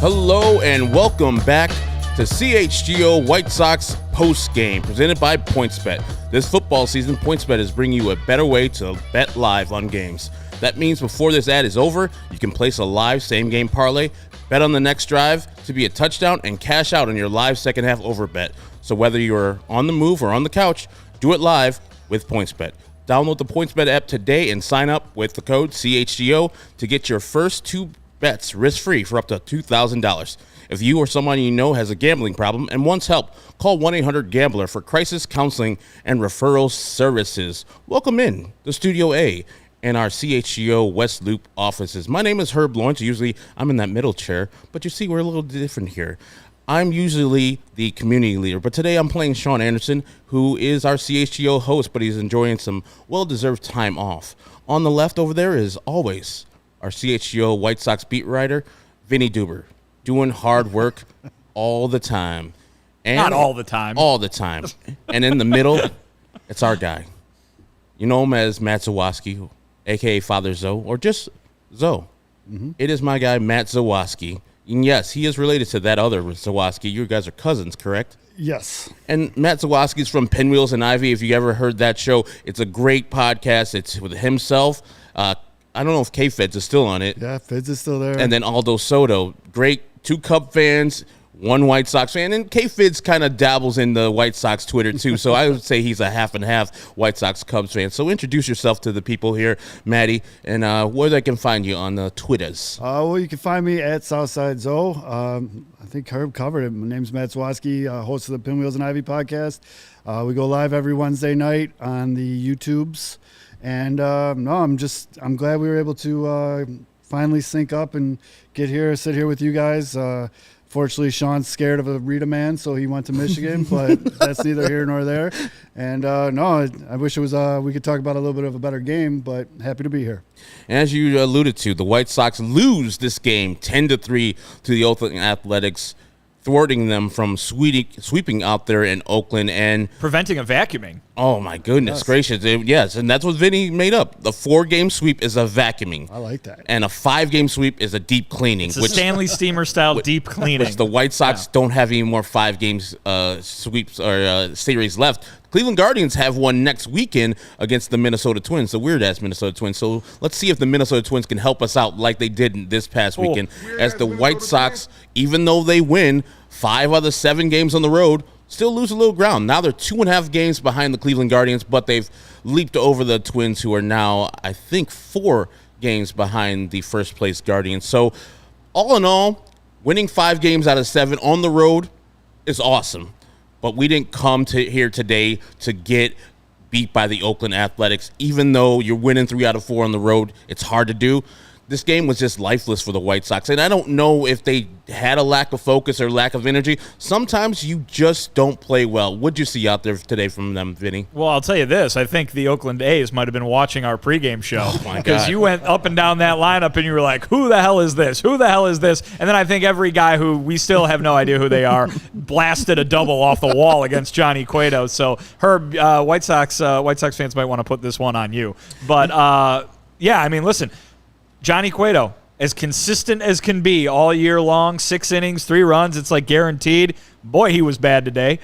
Hello and welcome back to CHGO White Sox Postgame, presented by PointsBet. This football season, PointsBet is bringing you a better way to bet live on games. That means before this ad is over, you can place a live same-game parlay, bet on the next drive to be a touchdown, and cash out on your live second-half over bet. So whether you're on the move or on the couch, do it live with PointsBet. Download the PointsBet app today and sign up with the code CHGO to get your first two bets risk-free for up to $2,000. If you or someone you know has a gambling problem and wants help, call 1-800-GAMBLER for crisis counseling and referral services. Welcome in to Studio A and our CHGO West Loop offices. My name is Herb Lawrence. Usually I'm in that middle chair, but you see we're a little different here. I'm usually the community leader, but today I'm playing Sean Anderson, who is our CHGO host, but he's enjoying some well-deserved time off. On the left over there is always our CHGO White Sox beat writer, Vinnie Duber, doing hard work all the time. And not all the time. All the time. And in the middle, it's our guy. You know him as Matt Zawaski, a.k.a. Father Zoe, or just Zoe. Mm-hmm. It is my guy, Matt Zawaski. And yes, he is related to that other Zawaski. You guys are cousins, correct? Yes. And Matt Zawaski is from Pinwheels and Ivy. If you ever heard that show, it's a great podcast. It's with himself. I don't know if K-Feds is still on it. Yeah, Feds is still there. And then Aldo Soto. Great two Cub fans, one White Sox fan. And K-Feds kind of dabbles in the White Sox Twitter, too. So I would say he's a half and half White Sox Cubs fan. So introduce yourself to the people here, Matty, and where they can find you on the Twitters. Well, you can find me at Southside Zoe. I think Herb covered it. My name's Matt Zawaski, host of the Pinwheels and Ivy Podcast. We go live every Wednesday night on the YouTubes. And I'm glad we were able to finally sync up and sit here with you guys. Fortunately, Sean's scared of a Rita man, so he went to Michigan, but that's neither here nor there. And I wish it was we could talk about a little bit of a better game, but happy to be here. As you alluded to, the White Sox lose this game 10-3 to the Oakland Athletics, thwarting them from sweeping out there in Oakland and preventing a vacuuming. Oh, my goodness gracious. Yes, and that's what Vinny made up. The 4-game sweep is a vacuuming. I like that. And a 5-game sweep is a deep cleaning. It's a Stanley Steamer-style deep cleaning. Which the White Sox don't have any more 5-games sweeps or series left. Cleveland Guardians have one next weekend against the Minnesota Twins, the weird-ass Minnesota Twins. So let's see if the Minnesota Twins can help us out like they did this past weekend. As the White Sox, even though they win 5 out of 7 games on the road, still lose a little ground. Now they're 2.5 games behind the Cleveland Guardians, but they've leaped over the Twins, who are now, I think, 4 games behind the first-place Guardians. So all in all, winning 5 games out of 7 on the road is awesome. But we didn't come here today to get beat by the Oakland Athletics. Even though you're winning 3 out of 4 on the road, it's hard to do. This game was just lifeless for the White Sox. And I don't know if they had a lack of focus or lack of energy. Sometimes you just don't play well. What'd you see out there today from them, Vinny? Well, I'll tell you this. I think the Oakland A's might have been watching our pregame show. Oh, my God. Because you went up and down that lineup and you were like, who the hell is this? Who the hell is this? And then I think every guy who we still have no idea who they are blasted a double off the wall against Johnny Cueto. So, Herb, White Sox fans might want to put this one on you. But, yeah, I mean, listen. Johnny Cueto, as consistent as can be all year long, 6 innings, 3 runs, it's like guaranteed. Boy, he was bad today.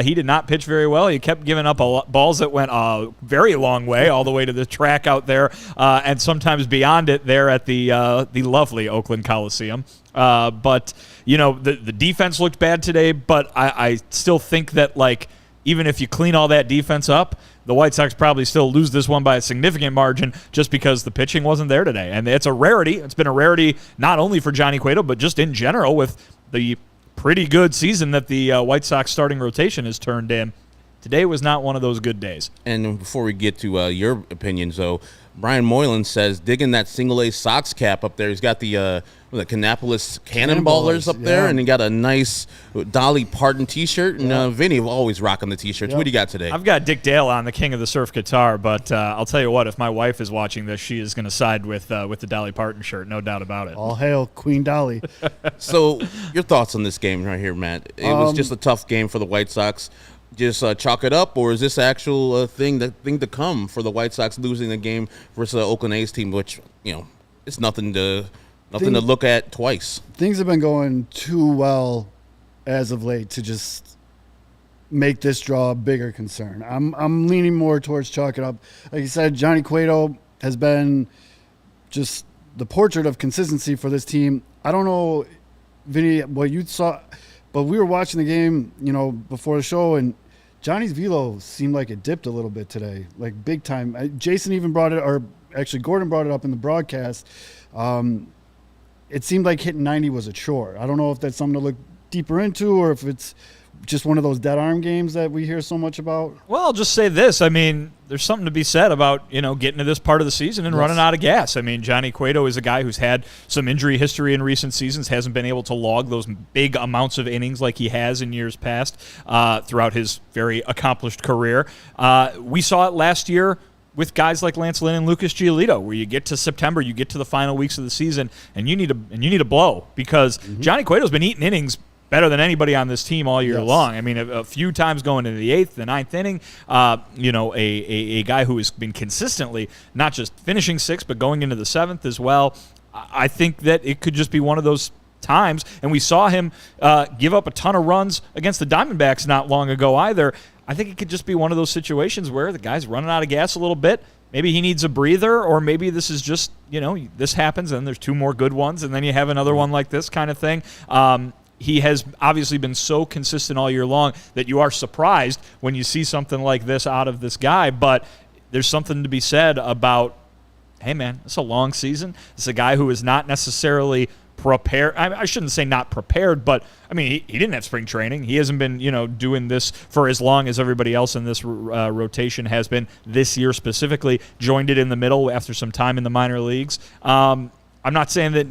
He did not pitch very well. He kept giving up balls that went a very long way, all the way to the track out there, and sometimes beyond it there at the lovely Oakland Coliseum. But, you know, the defense looked bad today, but I still think that, like, even if you clean all that defense up, the White Sox probably still lose this one by a significant margin just because the pitching wasn't there today. And it's a rarity. It's been a rarity not only for Johnny Cueto, but just in general with the pretty good season that the White Sox starting rotation has turned in. Today was not one of those good days. And before we get to your opinions, though, Brian Moylan says digging that single-A Sox cap up there. He's got the Kannapolis Cannonballers up there, and he got a nice Dolly Parton T-shirt. And Vinny always rocking the T-shirts. What do you got today? I've got Dick Dale on, the king of the surf guitar, but I'll tell you what, if my wife is watching this, she is going to side with the Dolly Parton shirt, no doubt about it. All hail Queen Dolly. So your thoughts on this game right here, Matt? It was just a tough game for the White Sox. Just chalk it up, or is this actual thing to come for the White Sox losing the game versus the Oakland A's team, which, you know, it's nothing to Nothing to look at twice. Things have been going too well as of late to just make this draw a bigger concern. I'm leaning more towards chalk it up. Like you said, Johnny Cueto has been just the portrait of consistency for this team. I don't know, Vinny, what you saw, but we were watching the game, before the show, and Johnny's velo seemed like it dipped a little bit today, like big time. Jason even brought it, or actually Gordon brought it up in the broadcast. It seemed like hitting 90 was a chore. I don't know if that's something to look deeper into or if it's just one of those dead arm games that we hear so much about. Well, I'll just say this. I mean, there's something to be said about, getting to this part of the season and running out of gas. I mean, Johnny Cueto is a guy who's had some injury history in recent seasons, hasn't been able to log those big amounts of innings like he has in years past throughout his very accomplished career. We saw it last year with guys like Lance Lynn and Lucas Giolito, where you get to September, you get to the final weeks of the season, and you need a blow because Johnny Cueto's been eating innings better than anybody on this team all year long. I mean, a few times going into the 8th, the 9th inning, a guy who has been consistently not just finishing 6th, but going into the 7th as well. I think that it could just be one of those times, and we saw him give up a ton of runs against the Diamondbacks not long ago either. I think it could just be one of those situations where the guy's running out of gas a little bit. Maybe he needs a breather, or maybe this is just, this happens and there's 2 more good ones, and then you have another one like this kind of thing. He has obviously been so consistent all year long that you are surprised when you see something like this out of this guy, but there's something to be said about, hey, man, it's a long season. It's a guy who is not necessarily prepared. I shouldn't say not prepared, but I mean, he didn't have spring training. He hasn't been, doing this for as long as everybody else in this rotation has been this year specifically. Joined it in the middle after some time in the minor leagues. I'm not saying that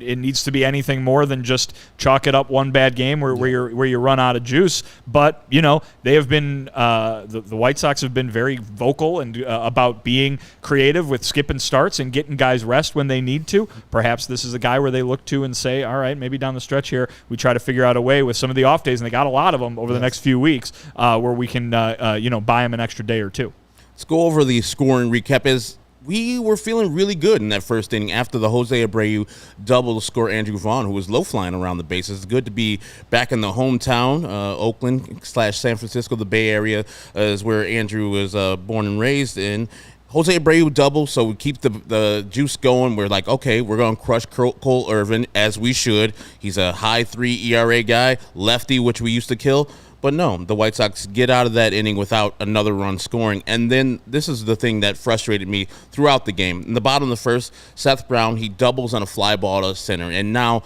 it needs to be anything more than just chalk it up one bad game where you run out of juice. But they have been the White Sox have been very vocal and about being creative with skipping starts and getting guys rest when they need to. Perhaps this is a guy where they look to and say, all right, maybe down the stretch here we try to figure out a way with some of the off days, and they got a lot of them over the next few weeks where we can buy him an extra day or two. Let's go over the scoring recap. We were feeling really good in that first inning after the Jose Abreu double to score Andrew Vaughn, who was low flying around the bases. It's good to be back in the hometown, Oakland/San Francisco, the Bay Area, is where Andrew was born and raised in. Jose Abreu double, so we keep the juice going. We're like, okay, we're going to crush Cole Irvin, as we should. He's a high 3 ERA guy, lefty, which we used to kill. But no, the White Sox get out of that inning without another run scoring. And then this is the thing that frustrated me throughout the game. In the bottom of the first, Seth Brown, he doubles on a fly ball to center. And now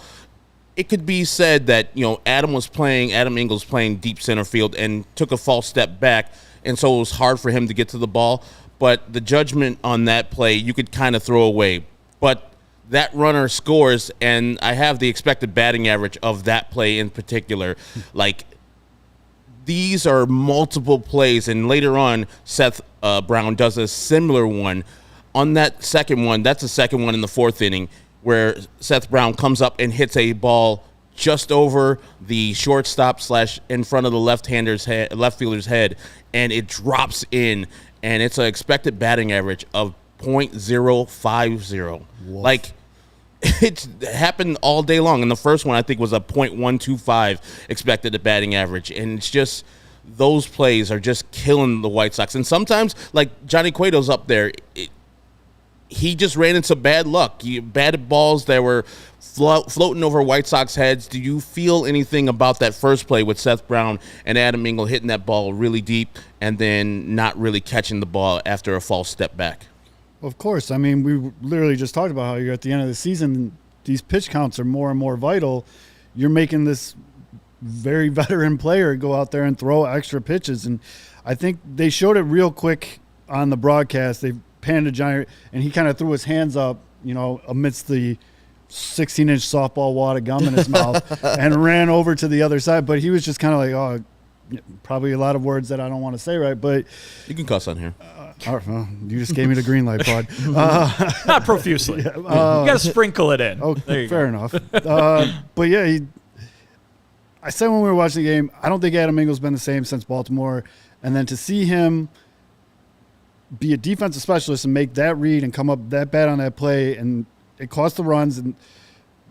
it could be said that, Adam Engels playing deep center field and took a false step back. And so it was hard for him to get to the ball. But the judgment on that play, you could kind of throw away. But that runner scores, and I have the expected batting average of that play in particular. These are multiple plays, and later on, Seth Brown does a similar one. On that second one, that's the second one in the 4th inning, where Seth Brown comes up and hits a ball just over the shortstop / in front of the left fielder's head, and it drops in, and it's an expected batting average of .050. Woof. It happened all day long. And the first one, I think, was a .125 expected batting average. And it's just those plays are just killing the White Sox. And sometimes, like Johnny Cueto's up there, he just ran into bad luck. He batted balls that were floating over White Sox heads. Do you feel anything about that first play with Seth Brown and Adam Engel hitting that ball really deep and then not really catching the ball after a false step back? Of course. I mean, we literally just talked about how you're at the end of the season. These pitch counts are more and more vital. You're making this very veteran player go out there and throw extra pitches. And I think they showed it real quick on the broadcast. They panned to Johnny, and he kind of threw his hands up, amidst the 16-inch softball wad of gum in his mouth and ran over to the other side. But he was just kind of like, oh, probably a lot of words that I don't want to say, right? But you can cuss on here. Well, you just gave me the green light, bud. Not profusely. You got to sprinkle it in. Oh, fair enough. But yeah, I said when we were watching the game, I don't think Adam Engel's been the same since Baltimore. And then to see him be a defensive specialist and make that read and come up that bad on that play, and it cost the runs. And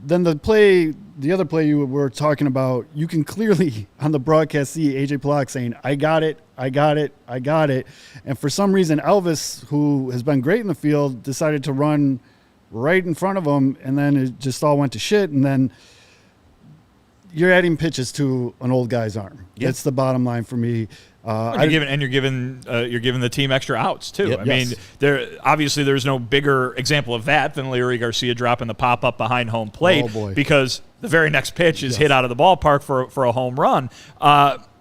then the other play you were talking about, you can clearly on the broadcast see AJ Pollock saying, I got it. And for some reason, Elvis, who has been great in the field, decided to run right in front of him, and then it just all went to shit. And then you're adding pitches to an old guy's arm. Yep. That's the bottom line for me. You're giving the team extra outs too. Yep. I mean, there's no bigger example of that than Larry Garcia dropping the pop up behind home plate, because the very next pitch is hit out of the ballpark for a home run.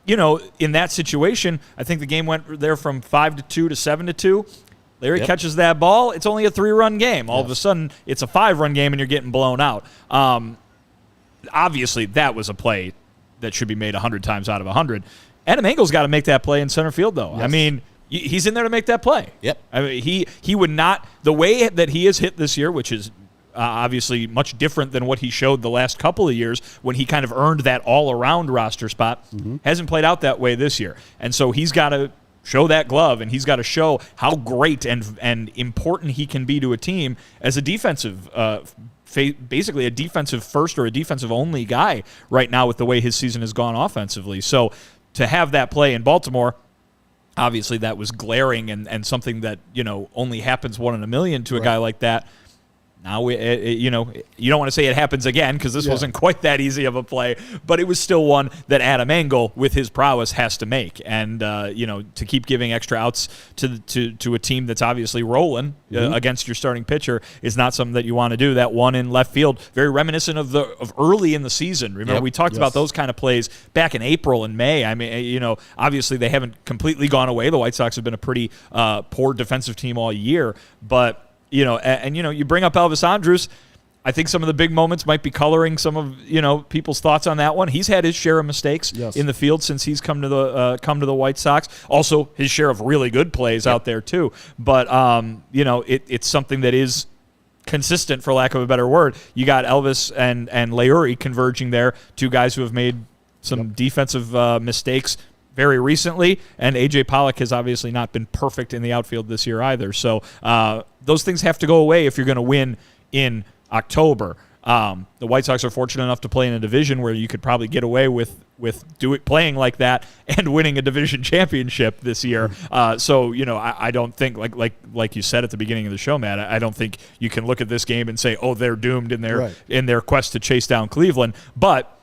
In that situation, I think the game went there from 5-2 to 7-2. Larry catches that ball. It's only a 3-run game. All of a sudden, it's a 5-run game, and you're getting blown out. Obviously, that was a play that should be made 100 times out of 100. Adam Engel's got to make that play in center field, though. Yes. I mean, he's in there to make that play. Yep. I mean, he would not – the way that he is hit this year, which is obviously much different than what he showed the last couple of years when he kind of earned that all-around roster spot, hasn't played out that way this year. And so he's got to show that glove, and he's got to show how great and important he can be to a team as a defensive basically a defensive first or a defensive only guy right now with the way his season has gone offensively. So to have that play in Baltimore, obviously that was glaring and something that, only happens 1 in a million to a guy like that. Now, you don't want to say it happens again because this wasn't quite that easy of a play, but it was still one that Adam Engel, with his prowess, has to make. And, to keep giving extra outs to a team that's obviously rolling against your starting pitcher is not something that you want to do. That one in left field, very reminiscent of early in the season. Remember, we talked about those kind of plays back in April and May. I mean, obviously they haven't completely gone away. The White Sox have been a pretty poor defensive team all year, but you bring up Elvis Andrus. I think some of the big moments might be coloring some of people's thoughts on that one. He's had his share of mistakes in the field since he's come to the White Sox. Also, his share of really good plays out there too. But it's something that is consistent, for lack of a better word. You got Elvis and Leury converging there, two guys who have made some defensive mistakes very recently, and A.J. Pollock has obviously not been perfect in the outfield this year either. So those things have to go away if you're going to win in October. The White Sox are fortunate enough to play in a division where you could probably get away with playing like that and winning a division championship this year. So I don't think like you said at the beginning of the show, Matt. I don't think you can look at this game and say, oh, they're doomed in their quest to chase down Cleveland. But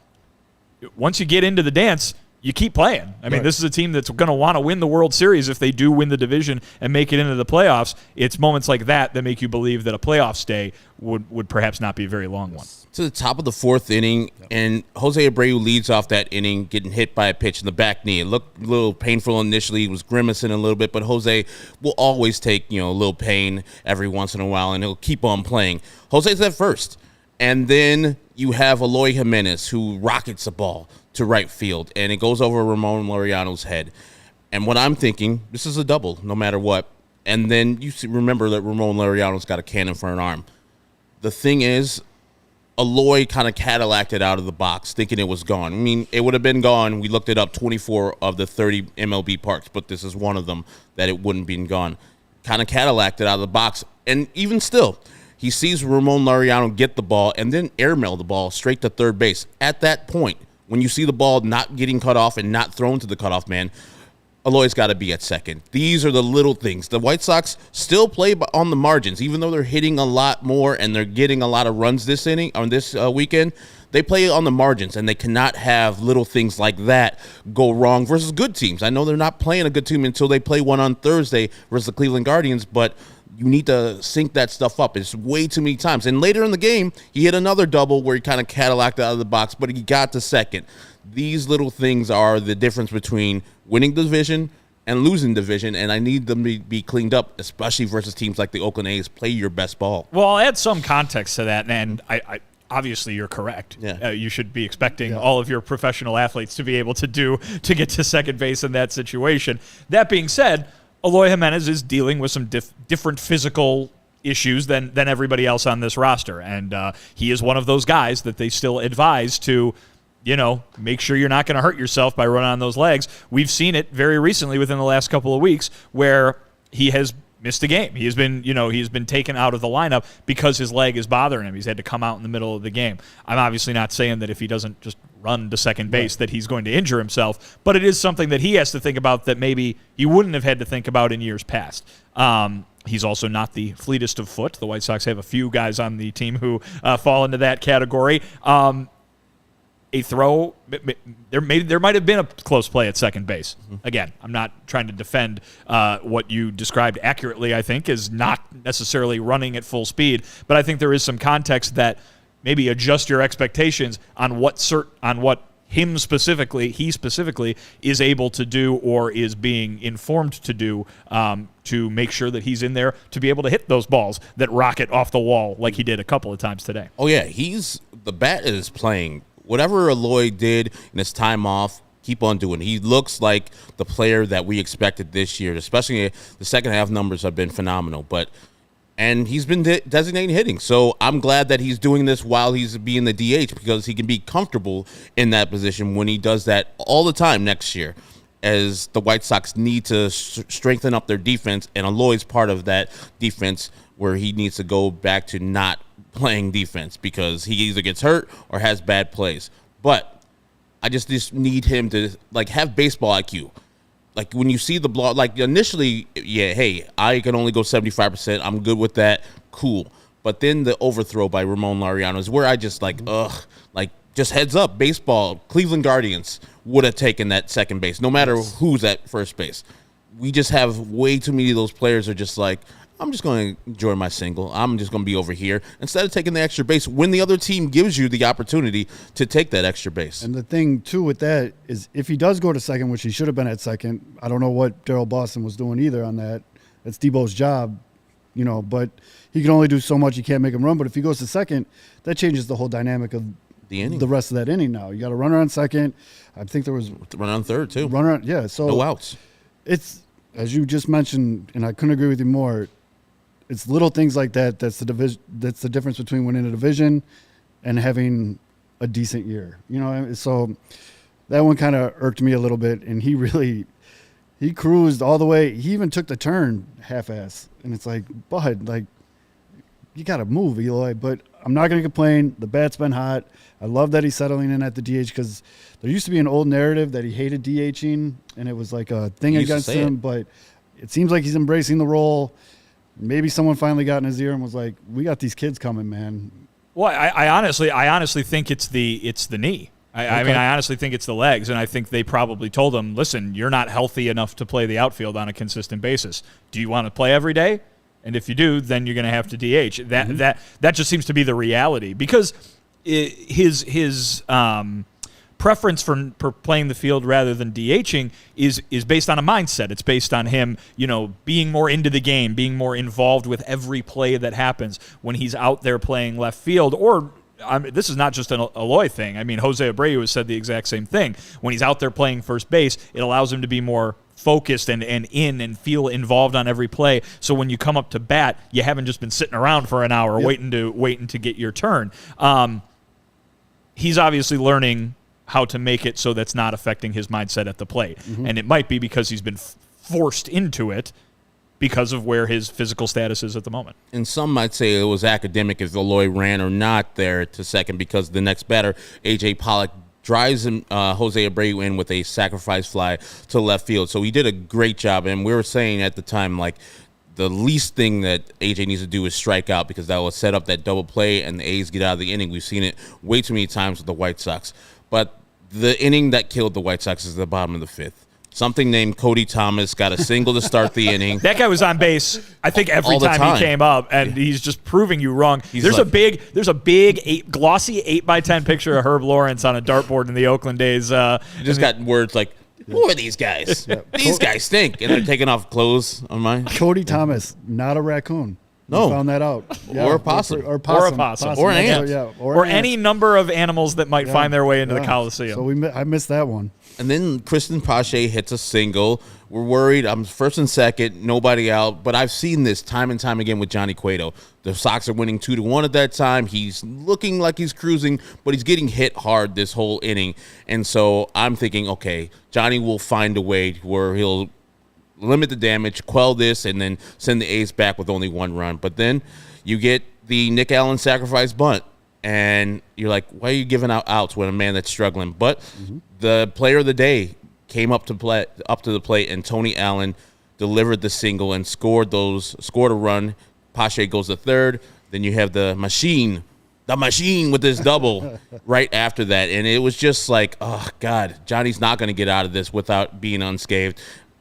once you get into the dance, you keep playing. I mean, this is a team that's going to want to win the World Series if they do win the division and make it into the playoffs. It's moments like that that make you believe that a playoff stay would perhaps not be a very long one. To the top of the 4th inning, and Jose Abreu leads off that inning, getting hit by a pitch in the back knee. It looked a little painful initially. He was grimacing a little bit, but Jose will always take a little pain every once in a while, and he'll keep on playing. Jose's at first, and then you have Eloy Jimenez, who rockets the ball to right field, and it goes over Ramon Laureano's head. And what I'm thinking, this is a double, no matter what. And then remember that Ramon Laureano's got a cannon for an arm. The thing is, Eloy kind of Cadillaced it out of the box, thinking it was gone. I mean, it would have been gone. We looked it up, 24 of the 30 MLB parks, but this is one of them that it wouldn't been gone. Kind of Cadillaced it out of the box. And even still, he sees Ramon Laureano get the ball and then airmail the ball straight to third base. At that point, when you see the ball not getting cut off and not thrown to the cutoff man, Eloy's got to be at second. These are the little things. The White Sox still play on the margins, even though they're hitting a lot more and they're getting a lot of runs this weekend. They play on the margins, and they cannot have little things like that go wrong versus good teams. I know they're not playing a good team until they play one on Thursday versus the Cleveland Guardians, but you need to sync that stuff up. It's way too many times. And later in the game, he hit another double where he kind of Cadillaced out of the box, but he got to second. These little things are the difference between winning the division and losing division, and I need them to be cleaned up, especially versus teams like the Oakland A's. Play your best ball. Well, I'll add some context to that, and I obviously you're correct. Yeah. You should be expecting all of your professional athletes to be able to get to second base in that situation. That being said, Eloy Jimenez is dealing with some different physical issues than everybody else on this roster, and he is one of those guys that they still advise to, make sure you're not going to hurt yourself by running on those legs. We've seen it very recently within the last couple of weeks where he has missed a game. He's been taken out of the lineup because his leg is bothering him. He's had to come out in the middle of the game. I'm obviously not saying that if he doesn't just run to second base that he's going to injure himself, but it is something that he has to think about that maybe he wouldn't have had to think about in years past. He's also not the fleetest of foot. The White Sox have a few guys on the team who fall into that category. A throw, there might have been a close play at second base. Again, I'm not trying to defend what you described accurately, I think, is not necessarily running at full speed, but I think there is some context that maybe adjust your expectations on what he specifically is able to do or is being informed to do to make sure that he's in there to be able to hit those balls that rocket off the wall like he did a couple of times today. Oh, yeah. The bat is playing. Whatever Eloy did in his time off, keep on doing. He looks like the player that we expected this year, especially the second half numbers have been phenomenal. And he's been designating hitting. So I'm glad that he's doing this while he's being the DH because he can be comfortable in that position when he does that all the time next year, as the White Sox need to strengthen up their defense. And Eloy's part of that defense where he needs to go back to not playing defense because he either gets hurt or has bad plays. But I just need him to have baseball IQ. Like when you see the block, initially, yeah, hey, I can only go 75%. I'm good with that. Cool. But then the overthrow by Ramon Laureano is where I just just heads up, baseball, Cleveland Guardians would have taken that second base, no matter who's at first base. We just have way too many of those players are just I'm just going to enjoy my single. I'm just going to be over here instead of taking the extra base when the other team gives you the opportunity to take that extra base. And the thing, too, with that is if he does go to second, which he should have been at second, I don't know what Daryl Boston was doing either on that. That's Debo's job, but he can only do so much. You can't make him run. But if he goes to second, that changes the whole dynamic of the inning. The rest of that inning now. You got a runner on second. I think there was – runner on third, too. Runner on, yeah. So no outs. It's, as you just mentioned, and I couldn't agree with you more, it's little things like that. That's the difference between winning a division and having a decent year. So that one kind of irked me a little bit. And he cruised all the way. He even took the turn half-ass. And it's bud, you got to move, Eloy. But I'm not going to complain. The bat's been hot. I love that he's settling in at the DH because there used to be an old narrative that he hated DHing, and it was like a thing against him. But it seems like he's embracing the role. Maybe someone finally got in his ear and was like, "We got these kids coming, man." Well, I honestly think it's the knee. I mean, I honestly think it's the legs, and I think they probably told him, "Listen, you're not healthy enough to play the outfield on a consistent basis. Do you want to play every day? And if you do, then you're going to have to DH." That just seems to be the reality because his preference for playing the field rather than DHing is based on a mindset. It's based on him, being more into the game, being more involved with every play that happens when he's out there playing left field. Or this is not just an Eloy thing. I mean, Jose Abreu has said the exact same thing. When he's out there playing first base, it allows him to be more focused and feel involved on every play. So when you come up to bat, you haven't just been sitting around for an hour waiting to get your turn. He's obviously learning how to make it so that's not affecting his mindset at the plate. And it might be because he's been forced into it because of where his physical status is at the moment. And some might say it was academic if Eloy ran or not there to second because the next batter, A.J. Pollock, drives him, Jose Abreu in with a sacrifice fly to left field. So he did a great job. And we were saying at the time, the least thing that A.J. needs to do is strike out because that will set up that double play and the A's get out of the inning. We've seen it way too many times with the White Sox. But the inning that killed the White Sox is the bottom of the fifth. Something named Cody Thomas got a single to start the inning. That guy was on base, I think, every time he came up, and he's just proving you wrong. There's a big glossy 8x10 picture of Herb Lawrence on a dartboard in the Oakland days. You just got words like, who are these guys? These guys stink, and they're taking off clothes on mine. Cody Thomas, not a raccoon. No. We found that out. Or a possum. Or a possum. Or an ant. Or any number of animals that might find their way into the Coliseum. So I missed that one. And then Kristen Pache hits a single. We're worried. I'm first and second, nobody out. But I've seen this time and time again with Johnny Cueto. The Sox are winning 2-1 at that time. He's looking like he's cruising, but he's getting hit hard this whole inning. And so I'm thinking, okay, Johnny will find a way where he'll limit the damage, quell this, and then send the A's back with only 1 run. But then you get the Nick Allen sacrifice bunt, and you're like, why are you giving out outs with a man that's struggling? But the player of the day came up to the plate, and Tony Allen delivered the single and scored a run. Pache goes to third. Then you have the machine with this double right after that. And it was just like, oh, God, Johnny's not going to get out of this without being unscathed.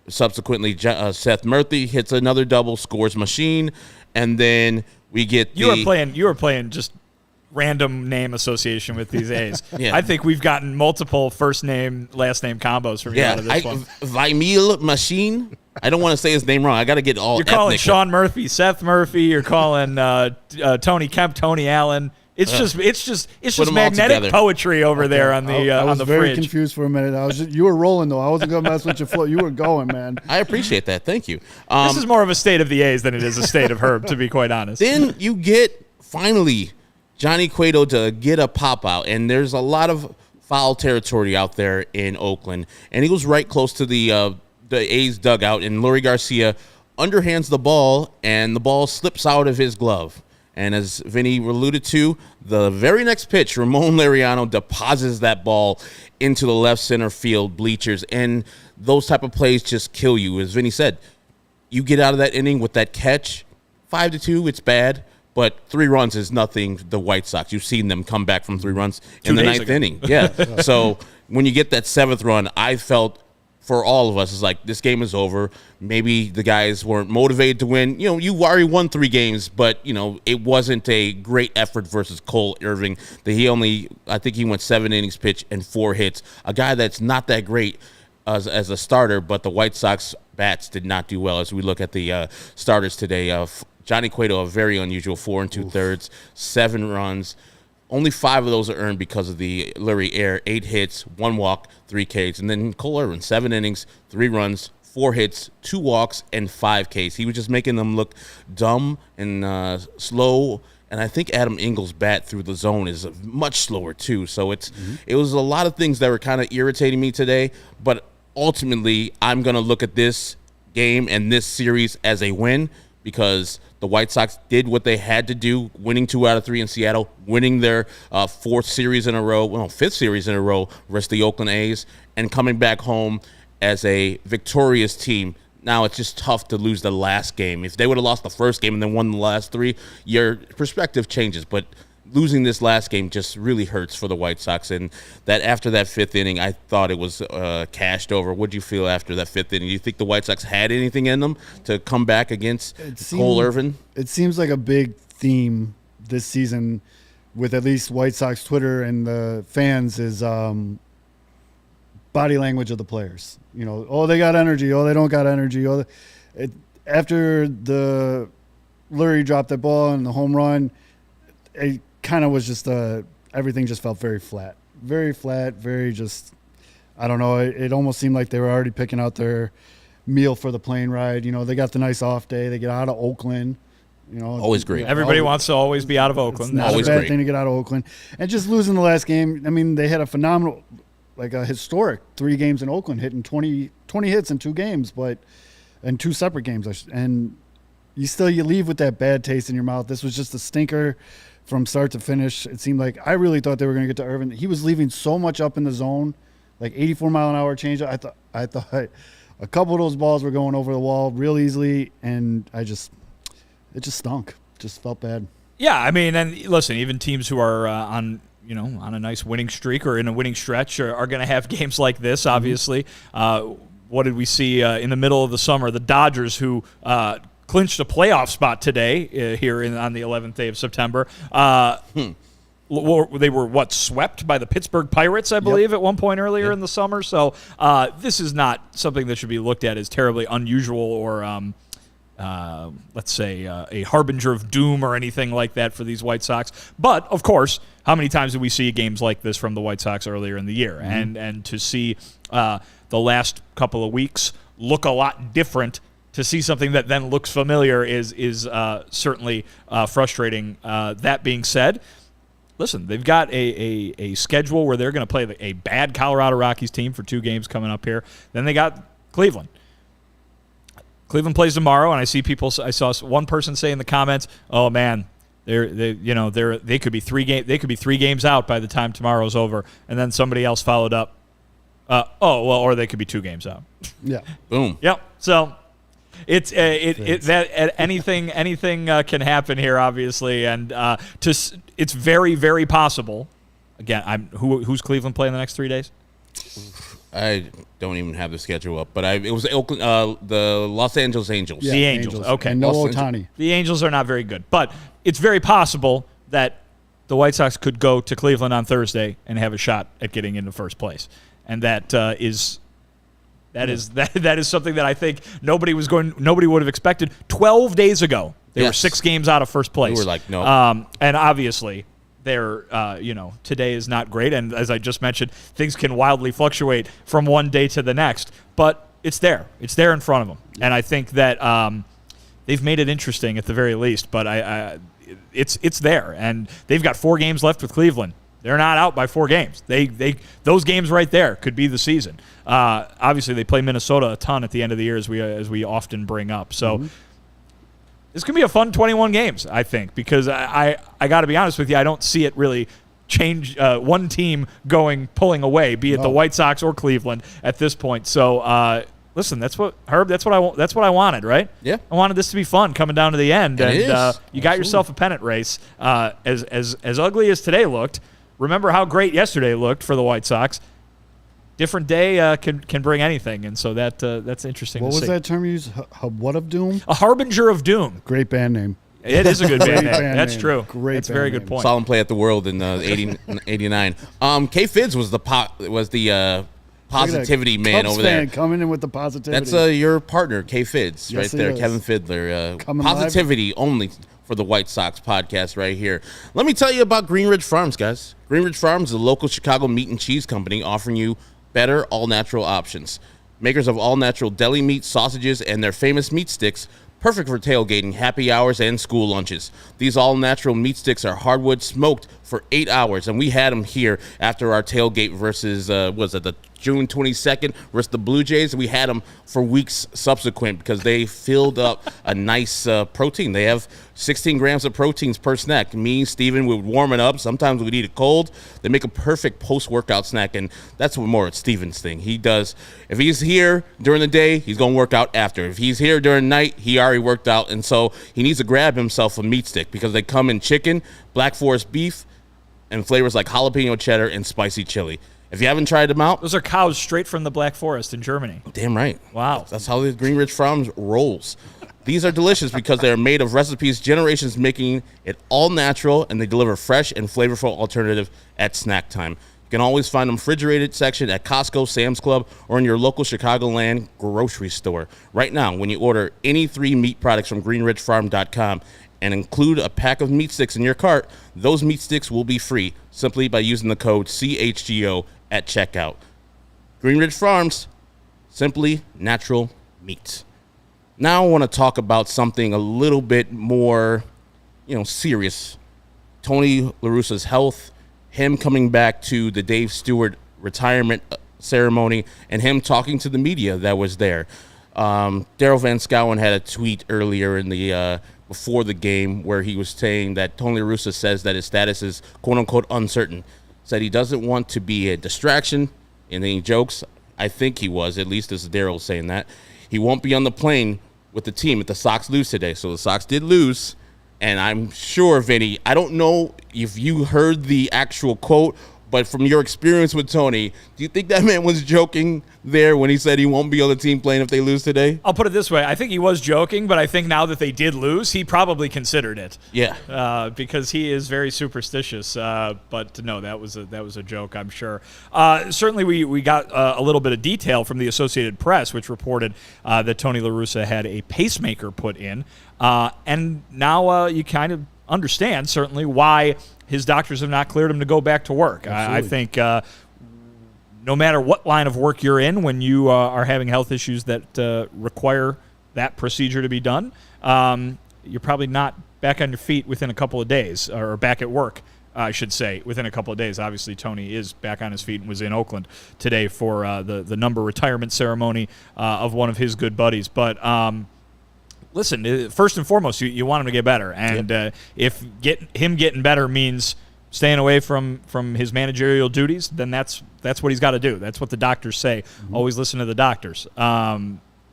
Subsequently, Seth Murphy hits another double, scores machine, and then we get You were playing just random name association with these A's. Yeah. I think we've gotten multiple first name, last name combos from you out of this one. Vimil Machine. I don't want to say his name wrong. I got to get all. You're calling Sean Murphy, Seth Murphy. You're calling Tony Kemp, Tony Allen. It's just magnetic poetry over there on the fridge. I was very confused for a minute. You were rolling though. I wasn't gonna mess with your flow. You were going, man. I appreciate that. Thank you. This is more of a state of the A's than it is a state of Herb, to be quite honest. Then you get finally Johnny Cueto to get a pop out, and there's a lot of foul territory out there in Oakland, and he was right close to the A's dugout, and Leury Garcia underhands the ball, and the ball slips out of his glove. And as Vinny alluded to, the very next pitch, Ramon Laureano deposits that ball into the left center field bleachers, and those type of plays just kill you. As Vinny said, you get out of that inning with that catch, 5-2, it's bad, but 3 runs is nothing. The White Sox, you've seen them come back from 3 runs in the 9th inning. Yeah. So when you get that 7th run, I felt for all of us, it's like this game is over. Maybe the guys weren't motivated to win. You know, you already won 3 games, but, you know, it wasn't a great effort versus Cole Irvin. I think he went 7 innings pitched and 4 hits. A guy that's not that great as a starter, but the White Sox bats did not do well as we look at the starters today. Johnny Cueto, a very unusual 4 2/3, 7 runs. Only 5 of those are earned because of the Leury error. 8 hits, 1 walk, 3 Ks. And then Cole Irvin, 7 innings, 3 runs, 4 hits, 2 walks, and 5 Ks. He was just making them look dumb and slow. And I think Adam Engel's bat through the zone is much slower too. So it was a lot of things that were kind of irritating me today. But ultimately, I'm going to look at this game and this series as a win, because the White Sox did what they had to do, winning 2 out of 3 in Seattle, winning their 5th series in a row versus the Oakland A's, and coming back home as a victorious team. Now it's just tough to lose the last game. If they would have lost the first game and then won the last 3, your perspective changes. But losing this last game just really hurts for the White Sox. And that after that 5th inning, I thought it was cashed over. What did you feel after that 5th inning? Do you think the White Sox had anything in them to come back against Cole Irvin? It seems like a big theme this season with at least White Sox Twitter and the fans is body language of the players. You know, oh, they got energy. Oh, they don't got energy. After the Leury dropped that ball and the home run, it kind of was just everything just felt very flat, very just, I don't know. It almost seemed like they were already picking out their meal for the plane ride. You know, they got the nice off day. They get out of Oakland. You know, always great. Everybody wants to always be out of Oakland. It's not always a bad great thing to get out of Oakland. And just losing the last game, I mean, they had a phenomenal, like a historic 3 games in Oakland, hitting 20 hits in 2 games, but in 2 separate games. And you leave with that bad taste in your mouth. This was just a stinker from start to finish. It seemed like I really thought they were going to get to Irvin. He was leaving so much up in the zone, like 84-mile-an-hour change. I thought a couple of those balls were going over the wall real easily, and it just stunk. Just felt bad. Yeah, I mean, and listen, even teams who are on a nice winning streak or in a winning stretch are going to have games like this, obviously. What did we see in the middle of the summer? The Dodgers, who clinched a playoff spot today here on the 11th day of September. They were, swept by the Pittsburgh Pirates, I believe, at one point earlier in the summer. So this is not something that should be looked at as terribly unusual or, let's say, a harbinger of doom or anything like that for these White Sox. But, of course, how many times did we see games like this from the White Sox earlier in the year? And to see the last couple of weeks look a lot different, to see something that then looks familiar is certainly frustrating. That being said, listen, they've got a schedule where they're going to play a bad Colorado Rockies team for 2 games coming up here. Then they got Cleveland. Cleveland plays tomorrow, and I saw one person say in the comments, "Oh man, they could be 3 games out by the time tomorrow's over," and then somebody else followed up, or they could be 2 games out. Yeah. Boom. Yep. So it's anything can happen here, obviously, and it's very, very possible. Again, who's Cleveland playing the next 3 days? I don't even have the schedule up, but it was Oakland, the Los Angeles Angels. Yeah, the Angels. Okay. And no Ohtani. The Angels are not very good, but it's very possible that the White Sox could go to Cleveland on Thursday and have a shot at getting into first place, and that is something that I think nobody would have expected 12 days ago. They were 6 games out of first place. We were like, no. And obviously, they're today is not great, and as I just mentioned, things can wildly fluctuate from one day to the next. But it's there in front of them, and I think that they've made it interesting at the very least. But it's there, and they've got 4 games left with Cleveland. They're not out by 4 games. Those games right there could be the season. Obviously, they play Minnesota a ton at the end of the year, as we often bring up. So this can be a fun 21 games, I think, because I got to be honest with you, I don't see it really change one team pulling away, be it the White Sox or Cleveland at this point. So listen, that's what I wanted, right? Yeah. I wanted this to be fun coming down to the end, And and it is. you got yourself a pennant race. As ugly as today looked, remember how great yesterday looked for the White Sox. Different day can bring anything, and so that's interesting. What to was see. that term you used? What of doom? A harbinger of doom. Great band name. It is a good band Great name. band That's name. true. Great That's a band very good name. point. Solemn Play at the World in 89. K Fids was the positivity man Cubs over there. fan coming in with the positivity. That's your partner, K Fids, Yes, right he there, is. Kevin Fiddler. Coming live. Positivity only for the White Sox podcast right here. Let me tell you about Green Ridge Farms, guys. Green Ridge Farms is a local Chicago meat and cheese company offering you better all-natural options. Makers of all-natural deli meat, sausages, and their famous meat sticks, perfect for tailgating, happy hours, and school lunches. These all-natural meat sticks are hardwood smoked for 8 hours, and we had them here after our tailgate versus, the June 22nd versus the Blue Jays. We had them for weeks subsequent because they filled up a nice protein. They have 16 grams of proteins per snack. Me, Steven, we would warm it up. Sometimes we'd eat it cold. They make a perfect post-workout snack, and that's what more it's Steven's thing. He does, if he's here during the day, he's going to work out after. If he's here during the night, he already worked out, and so he needs to grab himself a meat stick because they come in chicken, Black Forest beef, and flavors like jalapeno cheddar and spicy chili. If you haven't tried them out, Those are cows straight from the Black Forest in Germany. damn right. Wow. That's how the Green Ridge Farms rolls. These are delicious because they are made of recipes generations making it all natural, and they deliver fresh and flavorful alternative at snack time. You can always find them refrigerated section at Costco, Sam's Club, or in your local Chicagoland grocery store. Right now, when you order any 3 meat products from greenridgefarm.com and include a pack of meat sticks in your cart, those meat sticks will be free simply by using the code CHGO at checkout. Green Ridge Farms, simply natural meat. Now I want to talk about something a little bit more, serious. Tony La Russa's health, him coming back to the Dave Stewart retirement ceremony, and him talking to the media that was there. Daryl Van Schouwen had a tweet earlier in the before the game where he was saying that Tony La Russa says that his status is quote-unquote uncertain. Said he doesn't want to be a distraction, and then he jokes, I think he was, at least as Daryl saying that, he won't be on the plane with the team if the Sox lose today. So the Sox did lose, and I'm sure, Vinny, I don't know if you heard the actual quote, but from your experience with Tony, do you think that man was joking there when he said he won't be on the team playing if they lose today? I'll put it this way. I think he was joking, but I think now that they did lose, he probably considered it. Yeah. Because he is very superstitious. But no, that was a joke, I'm sure. Certainly we got a little bit of detail from the Associated Press, which reported that Tony La Russa had a pacemaker put in. And now you kind of understand, certainly, why his doctors have not cleared him to go back to work. I think no matter what line of work you're in, when you are having health issues that require that procedure to be done, you're probably not back on your feet within a couple of days, or back at work, I should say, within a couple of days. Obviously, Tony is back on his feet and was in Oakland today for the number retirement ceremony of one of his good buddies. But listen, first and foremost, you want him to get better. And if him getting better means staying away from his managerial duties, then that's what he's got to do. That's what the doctors say. Mm-hmm. Always listen to the doctors.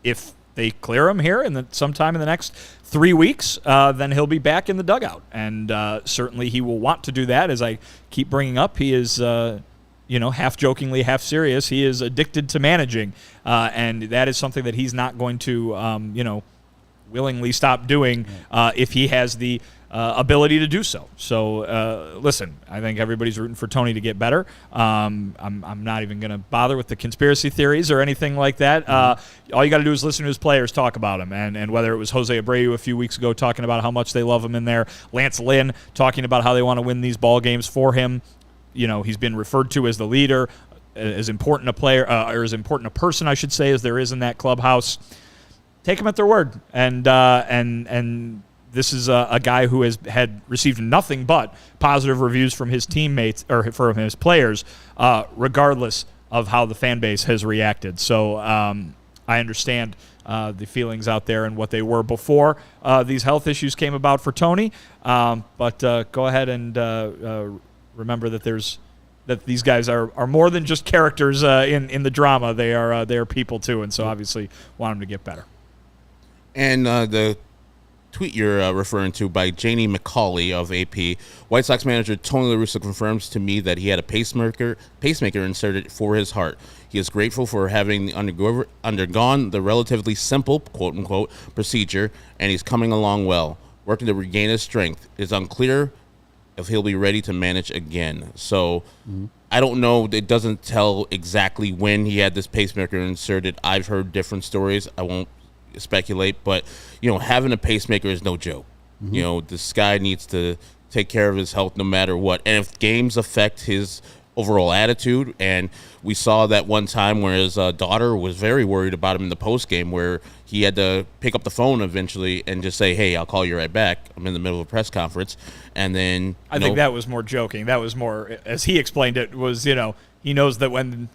If they clear him here sometime in the next 3 weeks, then he'll be back in the dugout. And certainly he will want to do that. As I keep bringing up, he is, half jokingly, half serious. He is addicted to managing. And that is something that he's not going to, willingly stop doing if he has the ability to do so. So, listen, I think everybody's rooting for Tony to get better. I'm not even going to bother with the conspiracy theories or anything like that. All you got to do is listen to his players talk about him, and whether it was Jose Abreu a few weeks ago talking about how much they love him in there, Lance Lynn talking about how they want to win these ball games for him. He's been referred to as the leader, as important a player, or as important a person, I should say, as there is in that clubhouse. Take them at their word, and this is a guy who had received nothing but positive reviews from his teammates or from his players, regardless of how the fan base has reacted. So I understand the feelings out there and what they were before these health issues came about for Tony. But go ahead and remember that these guys are more than just characters in the drama. They are people too, and so obviously want them to get better. And the tweet you're referring to by Janie McCauley of AP, White Sox manager Tony La Russa confirms to me that he had a pacemaker inserted for his heart. He is grateful for having undergone the relatively simple, quote-unquote, procedure, and he's coming along well, working to regain his strength. It's unclear if he'll be ready to manage again. So I don't know. It doesn't tell exactly when he had this pacemaker inserted. I've heard different stories. I won't speculate, but having a pacemaker is no joke. This guy needs to take care of his health no matter what, and if games affect his overall attitude, and we saw that one time where his daughter was very worried about him in the post game, where he had to pick up the phone eventually and just say, hey, I'll call you right back, I'm in the middle of a press conference. And then I think that was more joking. That was more, as he explained it, was he knows that when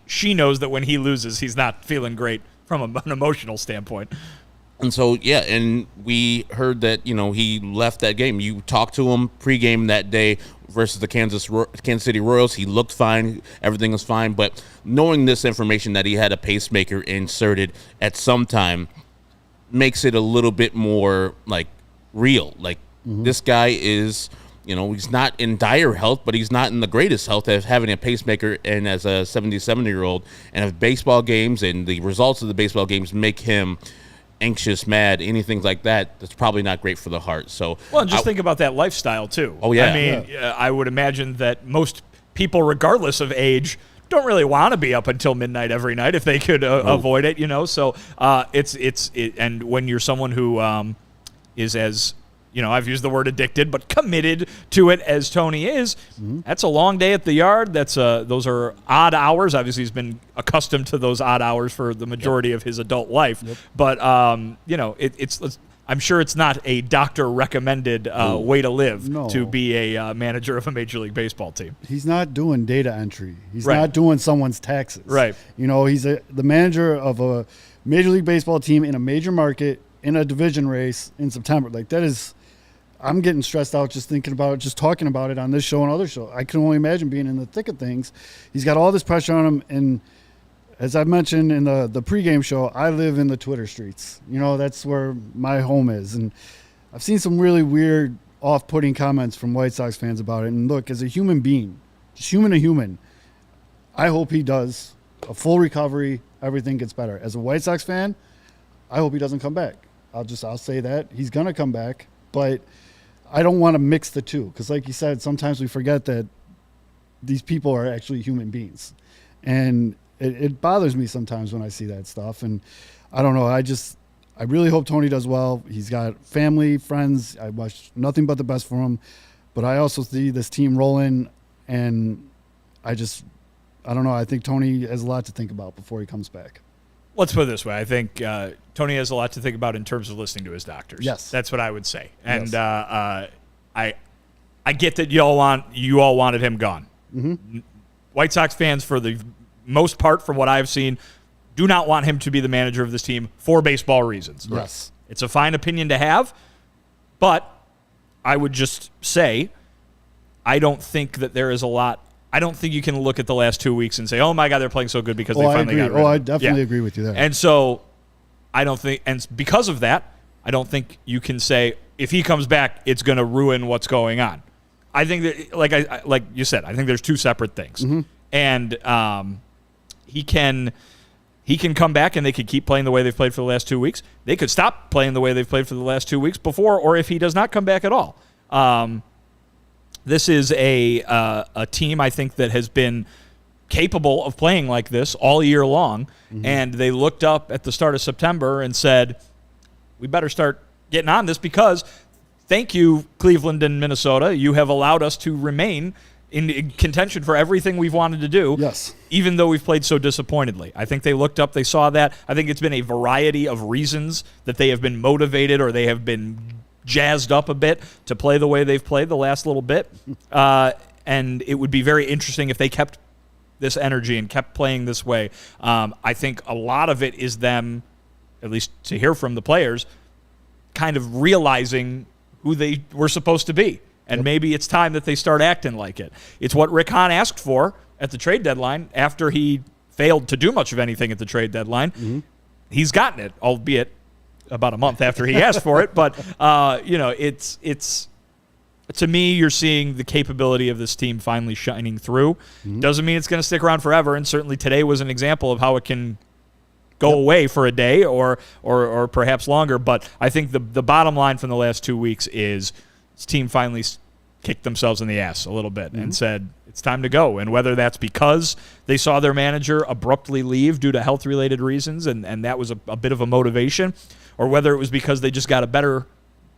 she knows that when he loses, he's not feeling great from an emotional standpoint. And so, and we heard that, he left that game. You talked to him pregame that day versus the Kansas City Royals. He looked fine. Everything was fine. But knowing this information that he had a pacemaker inserted at some time makes it a little bit more, real. This guy is... he's not in dire health, but he's not in the greatest health as having a pacemaker and as a 77-year-old. And if baseball games and the results of the baseball games make him anxious, mad, anything like that, that's probably not great for the heart. So, just think about that lifestyle, too. Oh, yeah. I mean, I would imagine that most people, regardless of age, don't really want to be up until midnight every night if they could avoid it, So and when you're someone who is as... I've used the word addicted, but committed to it as Tony is. That's a long day at the yard. Those are odd hours. Obviously, he's been accustomed to those odd hours for the majority of his adult life. But it's I'm sure it's not a doctor-recommended way to live to be a manager of a Major League Baseball team. He's not doing data entry. He's not doing someone's taxes. Right. He's the manager of a Major League Baseball team in a major market in a division race in September. That is... I'm getting stressed out just thinking about it, just talking about it on this show and other shows. I can only imagine being in the thick of things. He's got all this pressure on him, and as I mentioned in the pregame show, I live in the Twitter streets. That's where my home is, and I've seen some really weird, off-putting comments from White Sox fans about it. And look, as a human being, just human to human, I hope he does a full recovery, everything gets better. As a White Sox fan, I hope he doesn't come back. I'll say that. He's going to come back, but I don't want to mix the two because, like you said, sometimes we forget that these people are actually human beings. And it bothers me sometimes when I see that stuff. And I don't know. I really hope Tony does well. He's got family, friends. I wish nothing but the best for him. But I also see this team rolling, and I don't know. I think Tony has a lot to think about before he comes back. Let's put it this way. I think Tony has a lot to think about in terms of listening to his doctors. Yes. That's what I would say. And yes. I get that you all wanted him gone. Mm-hmm. White Sox fans, for the most part, from what I've seen, do not want him to be the manager of this team for baseball reasons. Yes. It's a fine opinion to have, but I would just say I don't think that there is a lot. I don't think you can look at the last 2 weeks and say, oh, my God, they're playing so good because they finally got rid of him. I definitely agree with you there. And so I don't think – and because of that, I don't think you can say if he comes back, it's going to ruin what's going on. I think that, like you said, I think there's two separate things. Mm-hmm. And he can come back and they could keep playing the way they've played for the last 2 weeks. They could stop playing the way they've played for the last 2 weeks before, or if he does not come back at all. This is a team, I think, that has been capable of playing like this all year long, and they looked up at the start of September and said, we better start getting on this because thank you, Cleveland and Minnesota. You have allowed us to remain in contention for everything we've wanted to do, yes, even though we've played so disappointedly. I think they looked up, they saw that. I think it's been a variety of reasons that they have been motivated or they have been jazzed up a bit to play the way they've played the last little bit. And it would be very interesting if they kept this energy and kept playing this way. I think a lot of it is them, at least to hear from the players, kind of realizing who they were supposed to be. And maybe it's time that they start acting like it. It's what Rick Hahn asked for at the trade deadline after he failed to do much of anything at the trade deadline. He's gotten it, albeit about a month after he asked for it. But, it's to me, you're seeing the capability of this team finally shining through. Doesn't mean it's going to stick around forever, and certainly today was an example of how it can go away for a day or perhaps longer. But I think the bottom line from the last 2 weeks is this team finally kicked themselves in the ass a little bit and said, it's time to go. And whether that's because they saw their manager abruptly leave due to health-related reasons and that was a bit of a motivation, or whether it was because they just got a better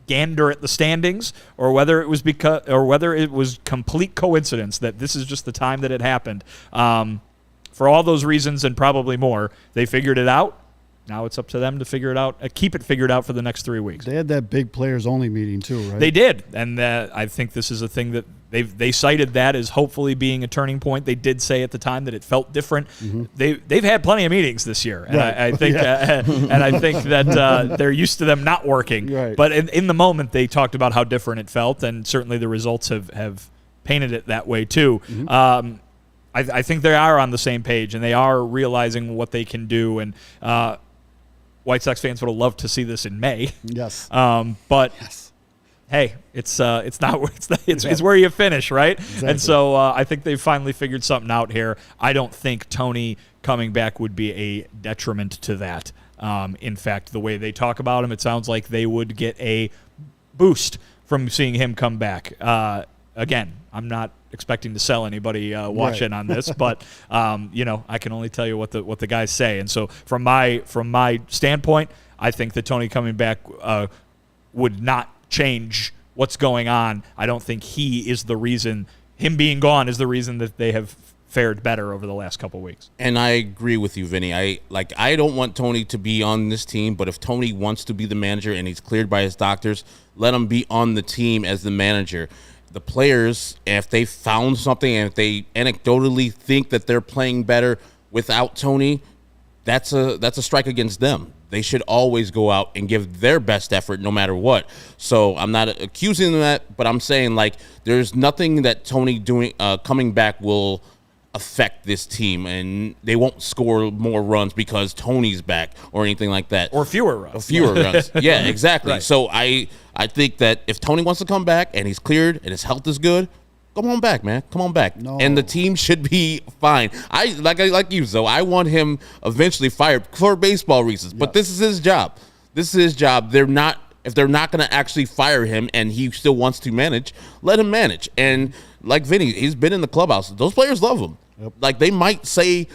gander at the standings, or whether it was complete coincidence that this is just the time that it happened. For all those reasons and probably more, they figured it out. Now it's up to them to figure it out, keep it figured out for the next 3 weeks. They had that big players-only meeting too, right? They did, and I think this is a thing that they cited that as hopefully being a turning point. They did say at the time that it felt different. They've had plenty of meetings this year, and right. I think and I think that they're used to them not working. Right. But in the moment, they talked about how different it felt, and certainly the results have painted it that way too. I think they are on the same page, and they are realizing what they can do. And White Sox fans would have loved to see this in May. Yes. But yes. Hey, it's where you finish, right? Exactly. And so I think they've finally figured something out here. I don't think Tony coming back would be a detriment to that. In fact, the way they talk about him, it sounds like they would get a boost from seeing him come back. Again, I'm not expecting to sell anybody watching on this, but I can only tell you what the guys say. And so from my standpoint, I think that Tony coming back would not change what's going on. I don't think he is the reason. Him being gone is the reason that they have fared better over the last couple of weeks. And I agree with you, Vinny. I don't want Tony to be on this team, but if Tony wants to be the manager and he's cleared by his doctors, let him be on the team as the manager. The players, if they found something and if they anecdotally think that they're playing better without Tony, that's a strike against them. They should always go out and give their best effort no matter what. So I'm not accusing them of that, but I'm saying there's nothing that Tony coming back will affect this team, and they won't score more runs because Tony's back or anything like that. Or fewer runs. Or fewer runs. Yeah, exactly. Right. So I think that if Tony wants to come back and he's cleared and his health is good, come on back, man. Come on back. No. And the team should be fine. I like you, Zoe. I want him eventually fired for baseball reasons. But this is his job. This is his job. If they're not going to actually fire him and he still wants to manage, let him manage. And like Vinny, he's been in the clubhouse. Those players love him. Yep. They might say,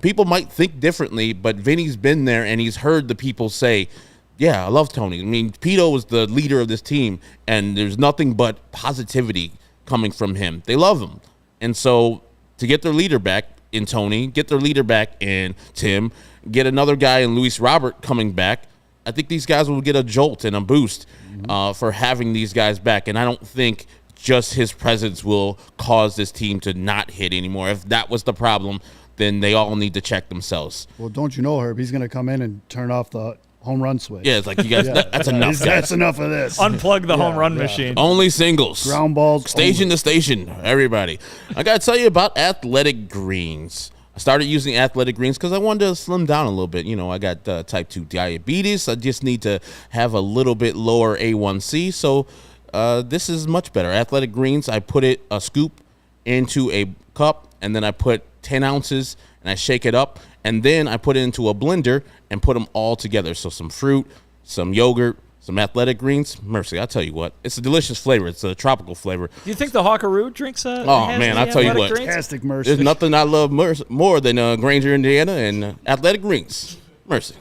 people might think differently, but Vinny's been there and he's heard the people say, yeah, I love Tony. I mean, Pito is the leader of this team, and there's nothing but positivity coming from him. They love him. And so to get their leader back in Tony, get their leader back in Tim, get another guy in Luis Robert coming back, I think these guys will get a jolt and a boost for having these guys back. And I don't think just his presence will cause this team to not hit anymore. If that was the problem, then they all need to check themselves. Well, don't you know, Herb, he's going to come in and turn off the home run switch. Yeah, it's like you guys. That's enough, guys. That's enough of this. Unplug the home run machine. Only singles. Ground balls. Station to station, everybody. I got to tell you about Athletic Greens. I started using Athletic Greens because I wanted to slim down a little bit. You know, I got type 2 diabetes. I just need to have a little bit lower A1C. So this is much better. Athletic Greens, I put a scoop into a cup, and then I put 10 ounces, and I shake it up, and then I put it into a blender and put them all together. So some fruit, some yogurt, some Athletic Greens. Mercy, I'll tell you what. It's a delicious flavor. It's a tropical flavor. Do you think the Hawkaroo drinks Oh, man, I'll tell you what. Fantastic, Mercy. There's nothing I love more than Granger, Indiana, and Athletic Greens. Mercy.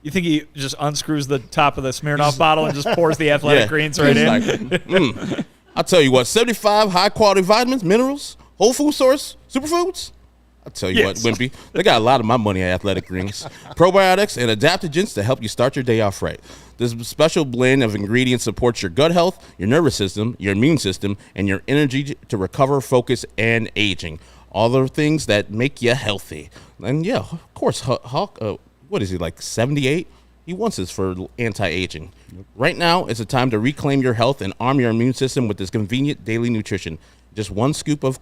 You think he just unscrews the top of the Smirnoff bottle and just pours the Athletic Greens right in? I'll tell you what, 75 high-quality vitamins, minerals, whole food source, superfoods. I'll tell you what, Wimpy, they got a lot of my money at Athletic Greens. Probiotics and adaptogens to help you start your day off right. This special blend of ingredients supports your gut health, your nervous system, your immune system, and your energy to recover, focus, and aging. All the things that make you healthy. And yeah, of course, Hawk, what is he, like 78? He wants this for anti-aging. Yep. Right now is a time to reclaim your health and arm your immune system with this convenient daily nutrition. Just one scoop of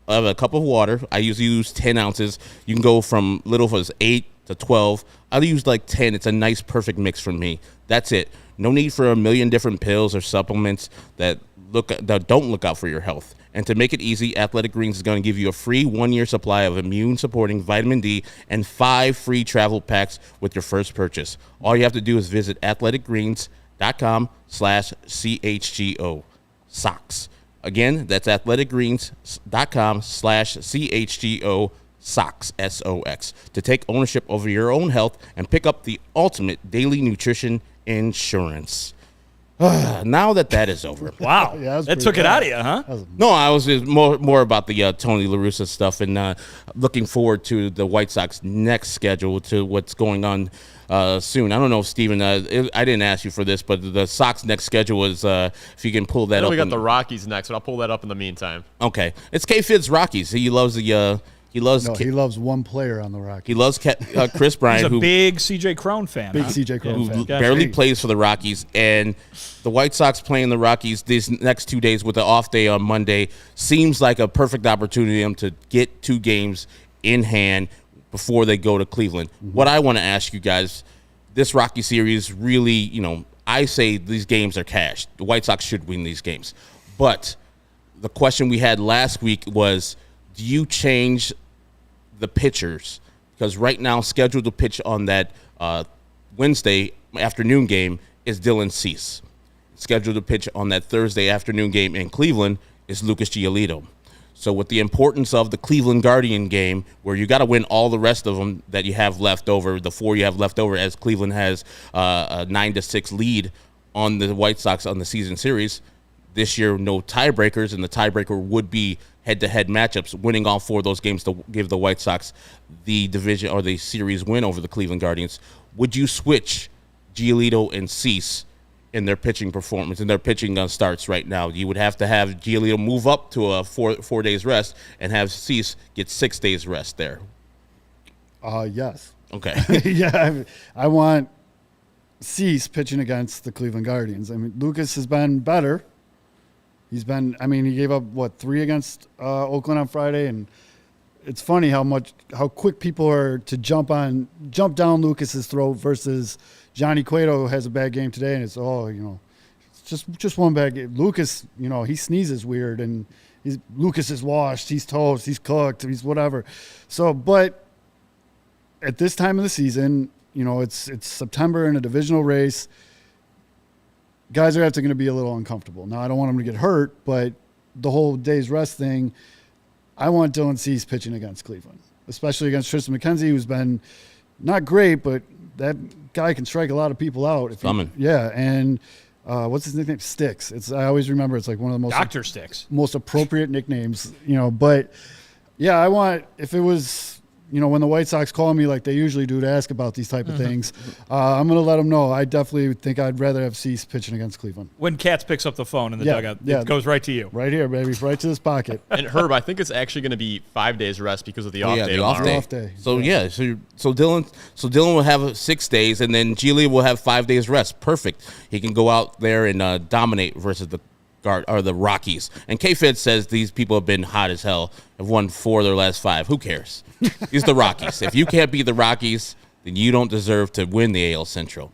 a cup of water. I usually use 10 ounces. You can go from little as 8 to 12. I use like 10. It's a nice, perfect mix for me. That's it. No need for a million different pills or supplements that don't look out for your health. And to make it easy, Athletic Greens is going to give you a free 1-year supply of immune-supporting vitamin D and 5 free travel packs with your first purchase. All you have to do is visit athleticgreens.com/CHGO socks. Again, that's athleticgreens.com/CHGO socks, SOX, to take ownership over your own health and pick up the ultimate daily nutrition insurance. Now that is over. Wow. That took it out of you, huh? No, I was just more about the Tony La Russa stuff and looking forward to the White Sox next schedule, to what's going on soon. I don't know, Steven, I didn't ask you for this, but the Sox next schedule is, if you can pull that up. We got the Rockies next, but I'll pull that up in the meantime. Okay. It's K-Fid's Rockies. He loves the he loves one player on the Rockies. He loves Chris Bryant. He's a big C.J. Crone fan. CJ Crone fan. Barely plays for the Rockies. And the White Sox playing the Rockies these next 2 days with the off day on Monday seems like a perfect opportunity for them to get 2 games in hand before they go to Cleveland. Mm-hmm. What I want to ask you guys, this Rocky series really, I say these games are cashed. The White Sox should win these games. But the question we had last week was, do you change the pitchers? Because right now, scheduled to pitch on that Wednesday afternoon game is Dylan Cease. Scheduled to pitch on that Thursday afternoon game in Cleveland is Lucas Giolito. So with the importance of the Cleveland Guardian game, where you got to win all the rest of them that you have left over, the 4 you have left over, as Cleveland has a 9-6 lead on the White Sox on the season series. This year, no tiebreakers, and the tiebreaker would be head-to-head matchups, winning all 4 of those games to give the White Sox the division or the series win over the Cleveland Guardians. Would you switch Giolito and Cease in their pitching performance, in their pitching starts right now? You would have to have Giolito move up to a 4 days rest and have Cease get 6 days rest there. Yes. Okay. Yeah, I want Cease pitching against the Cleveland Guardians. I mean, Lucas has been better. He gave up 3 against Oakland on Friday, and it's funny how quick people are to jump down Lucas's throat versus Johnny Cueto has a bad game today, and it's just one bad game. Lucas, he sneezes weird, and Lucas is washed, he's toast, he's cooked, he's whatever. So, but at this time of the season, it's September in a divisional race. Guys are going to be a little uncomfortable. Now, I don't want them to get hurt, but the whole day's rest thing, I want Dylan Cease pitching against Cleveland, especially against Tristan McKenzie, who's been not great, but that guy can strike a lot of people out. Yeah, and what's his nickname? Sticks. I always remember it's like one of the most Dr. Sticks. Most appropriate nicknames, But yeah, I want, if it was when the White Sox call me like they usually do to ask about these type of things, I'm going to let them know. I definitely think I'd rather have Cease pitching against Cleveland. When Katz picks up the phone in the dugout, it goes right to you. Right here, baby. Right to this pocket. And Herb, I think it's actually going to be 5 days rest because of the off day. The off tomorrow. day. So Dylan will have 6 days, and then Giolito will have 5 days rest. Perfect. He can go out there and dominate versus the Rockies. And K-Fed says these people have been hot as hell, have won 4 of their last 5. Who cares? It's the Rockies. If you can't beat the Rockies, then you don't deserve to win the AL Central,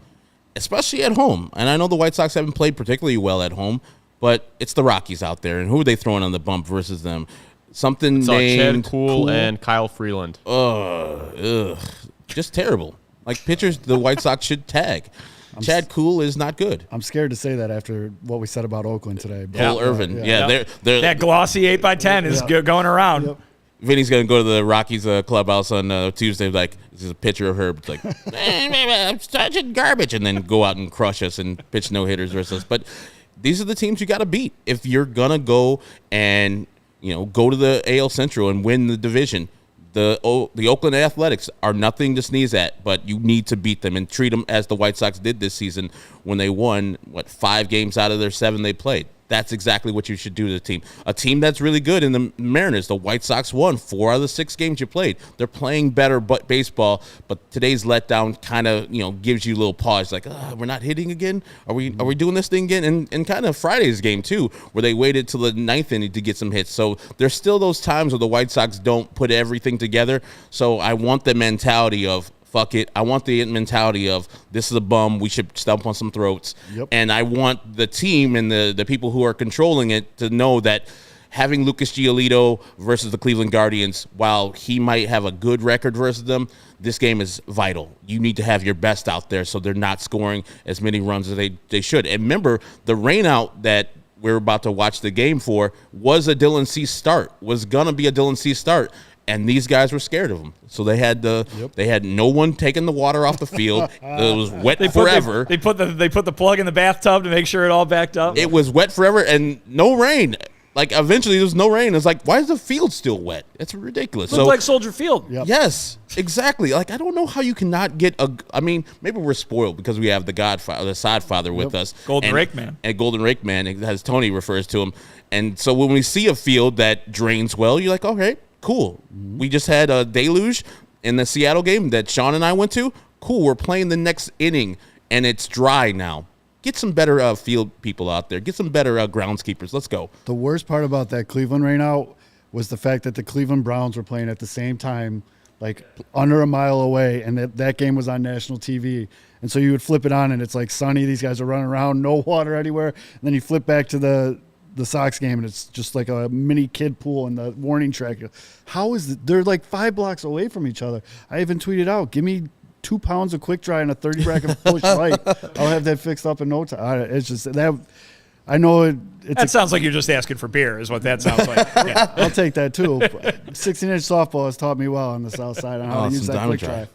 especially at home. And I know the White Sox haven't played particularly well at home, but it's the Rockies out there. And who are they throwing on the bump versus them? Something named Chad Kuhl and Kyle Freeland. Just terrible. Like pitchers the White Sox should tag. Chad Kuhl is not good. I'm scared to say that after what we said about Oakland today. Cole Irvin. They're that glossy 8x10 is going around. Yep. Vinny's going to go to the Rockies clubhouse on Tuesday. Like, this is a picture of Herb. It's like, I'm such garbage. And then go out and crush us and pitch no-hitters versus us. But these are the teams you got to beat. If you're going to go and, go to the AL Central and win the division, the Oakland Athletics are nothing to sneeze at, but you need to beat them and treat them as the White Sox did this season when they won, 5 games out of their 7 they played. That's exactly what you should do to the team. A team that's really good in the Mariners. The White Sox won 4 out of the 6 games you played. They're playing better baseball, but today's letdown kind of, gives you a little pause. Like, we're not hitting again? Are we doing this thing again? And kind of Friday's game, too, where they waited till the 9th inning to get some hits. So there's still those times where the White Sox don't put everything together. So I want the mentality of, fuck it. I want the mentality of this is a bum. We should stomp on some throats. Yep. And I want the team and the people who are controlling it to know that having Lucas Giolito versus the Cleveland Guardians, while he might have a good record versus them, this game is vital. You need to have your best out there so they're not scoring as many runs as they should. And remember, the rainout that we're about to watch the game for was a Dylan Cease start, was going to be a Dylan Cease start. And these guys were scared of him, so they had they had no one taking the water off the field. It was wet forever. They put the plug in the bathtub to make sure it all backed up. It was wet forever and no rain. Like eventually there was no rain. It's like, why is the field still wet? It's ridiculous. Looked like Soldier Field. Yep. Yes, exactly. Like I don't know how you cannot get I mean, maybe we're spoiled because we have the Godfather, the Sodfather with us, Golden Rake Man, and Golden Rake Man, as Tony refers to him. And so when we see a field that drains well, you're like, okay. Cool. We just had a deluge in the Seattle game that Sean and I went to. Cool. We're playing the next inning, and it's dry now. Get some better field people out there. Get some better groundskeepers. Let's go. The worst part about that Cleveland rainout was the fact that the Cleveland Browns were playing at the same time, like under a mile away, and that game was on national TV. And so you would flip it on, and it's like sunny. These guys are running around, no water anywhere. And then you flip back to the Sox game, and it's just like a mini kid pool in the warning track. How is it? They're like 5 blocks away from each other. I even tweeted out, give me 2 pounds of quick dry and a 30 bracket push right. I'll have that fixed up in no time. It's just that. I know that sounds like you're just asking for beer, is what that sounds like. Yeah. I'll take that too. 16-inch softball has taught me well on the south side on how to use that quick dry.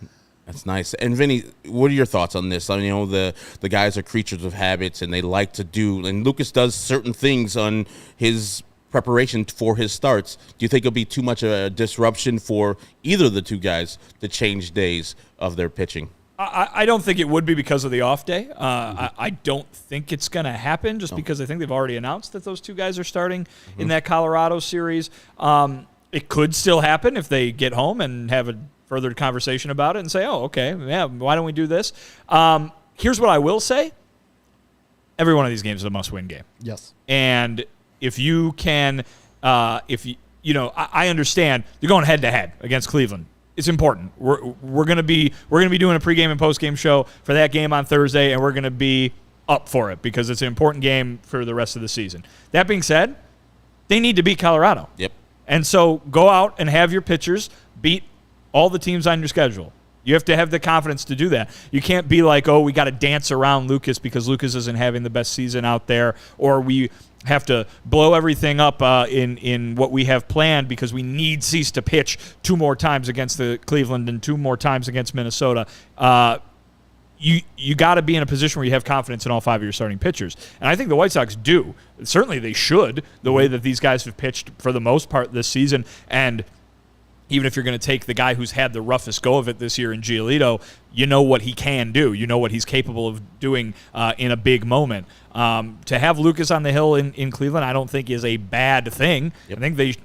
That's nice. And Vinny, what are your thoughts on this? I mean, the guys are creatures of habits, and they like to do. And Lucas does certain things on his preparation for his starts. Do you think it'll be too much of a disruption for either of the two guys to change days of their pitching? I don't think it would be because of the off day. I don't think it's going to happen just because I think they've already announced that those two guys are starting in that Colorado series. It could still happen if they get home and have a further conversation about it and say, oh, okay, yeah, why don't we do this? Here's what I will say. Every one of these games is a must-win game. Yes. And if you can, I understand you're going head-to-head against Cleveland. It's important. We're going to be doing a pregame and postgame show for that game on Thursday, and we're going to be up for it because it's an important game for the rest of the season. That being said, they need to beat Colorado. Yep. And so go out and have your pitchers beat all the teams on your schedule. You have to have the confidence to do that. You can't be like, oh, we got to dance around Lucas because Lucas isn't having the best season out there, or we have to blow everything up in what we have planned because we need Cease to pitch 2 more times against the Cleveland and 2 more times against Minnesota. You got to be in a position where you have confidence in all 5 of your starting pitchers. And I think the White Sox do. Certainly they should, the way that these guys have pitched for the most part this season. And even if you're going to take the guy who's had the roughest go of it this year in Giolito, you know what he can do. You know what he's capable of doing in a big moment. To have Lucas on the hill in Cleveland, I don't think is a bad thing. Yep. I think they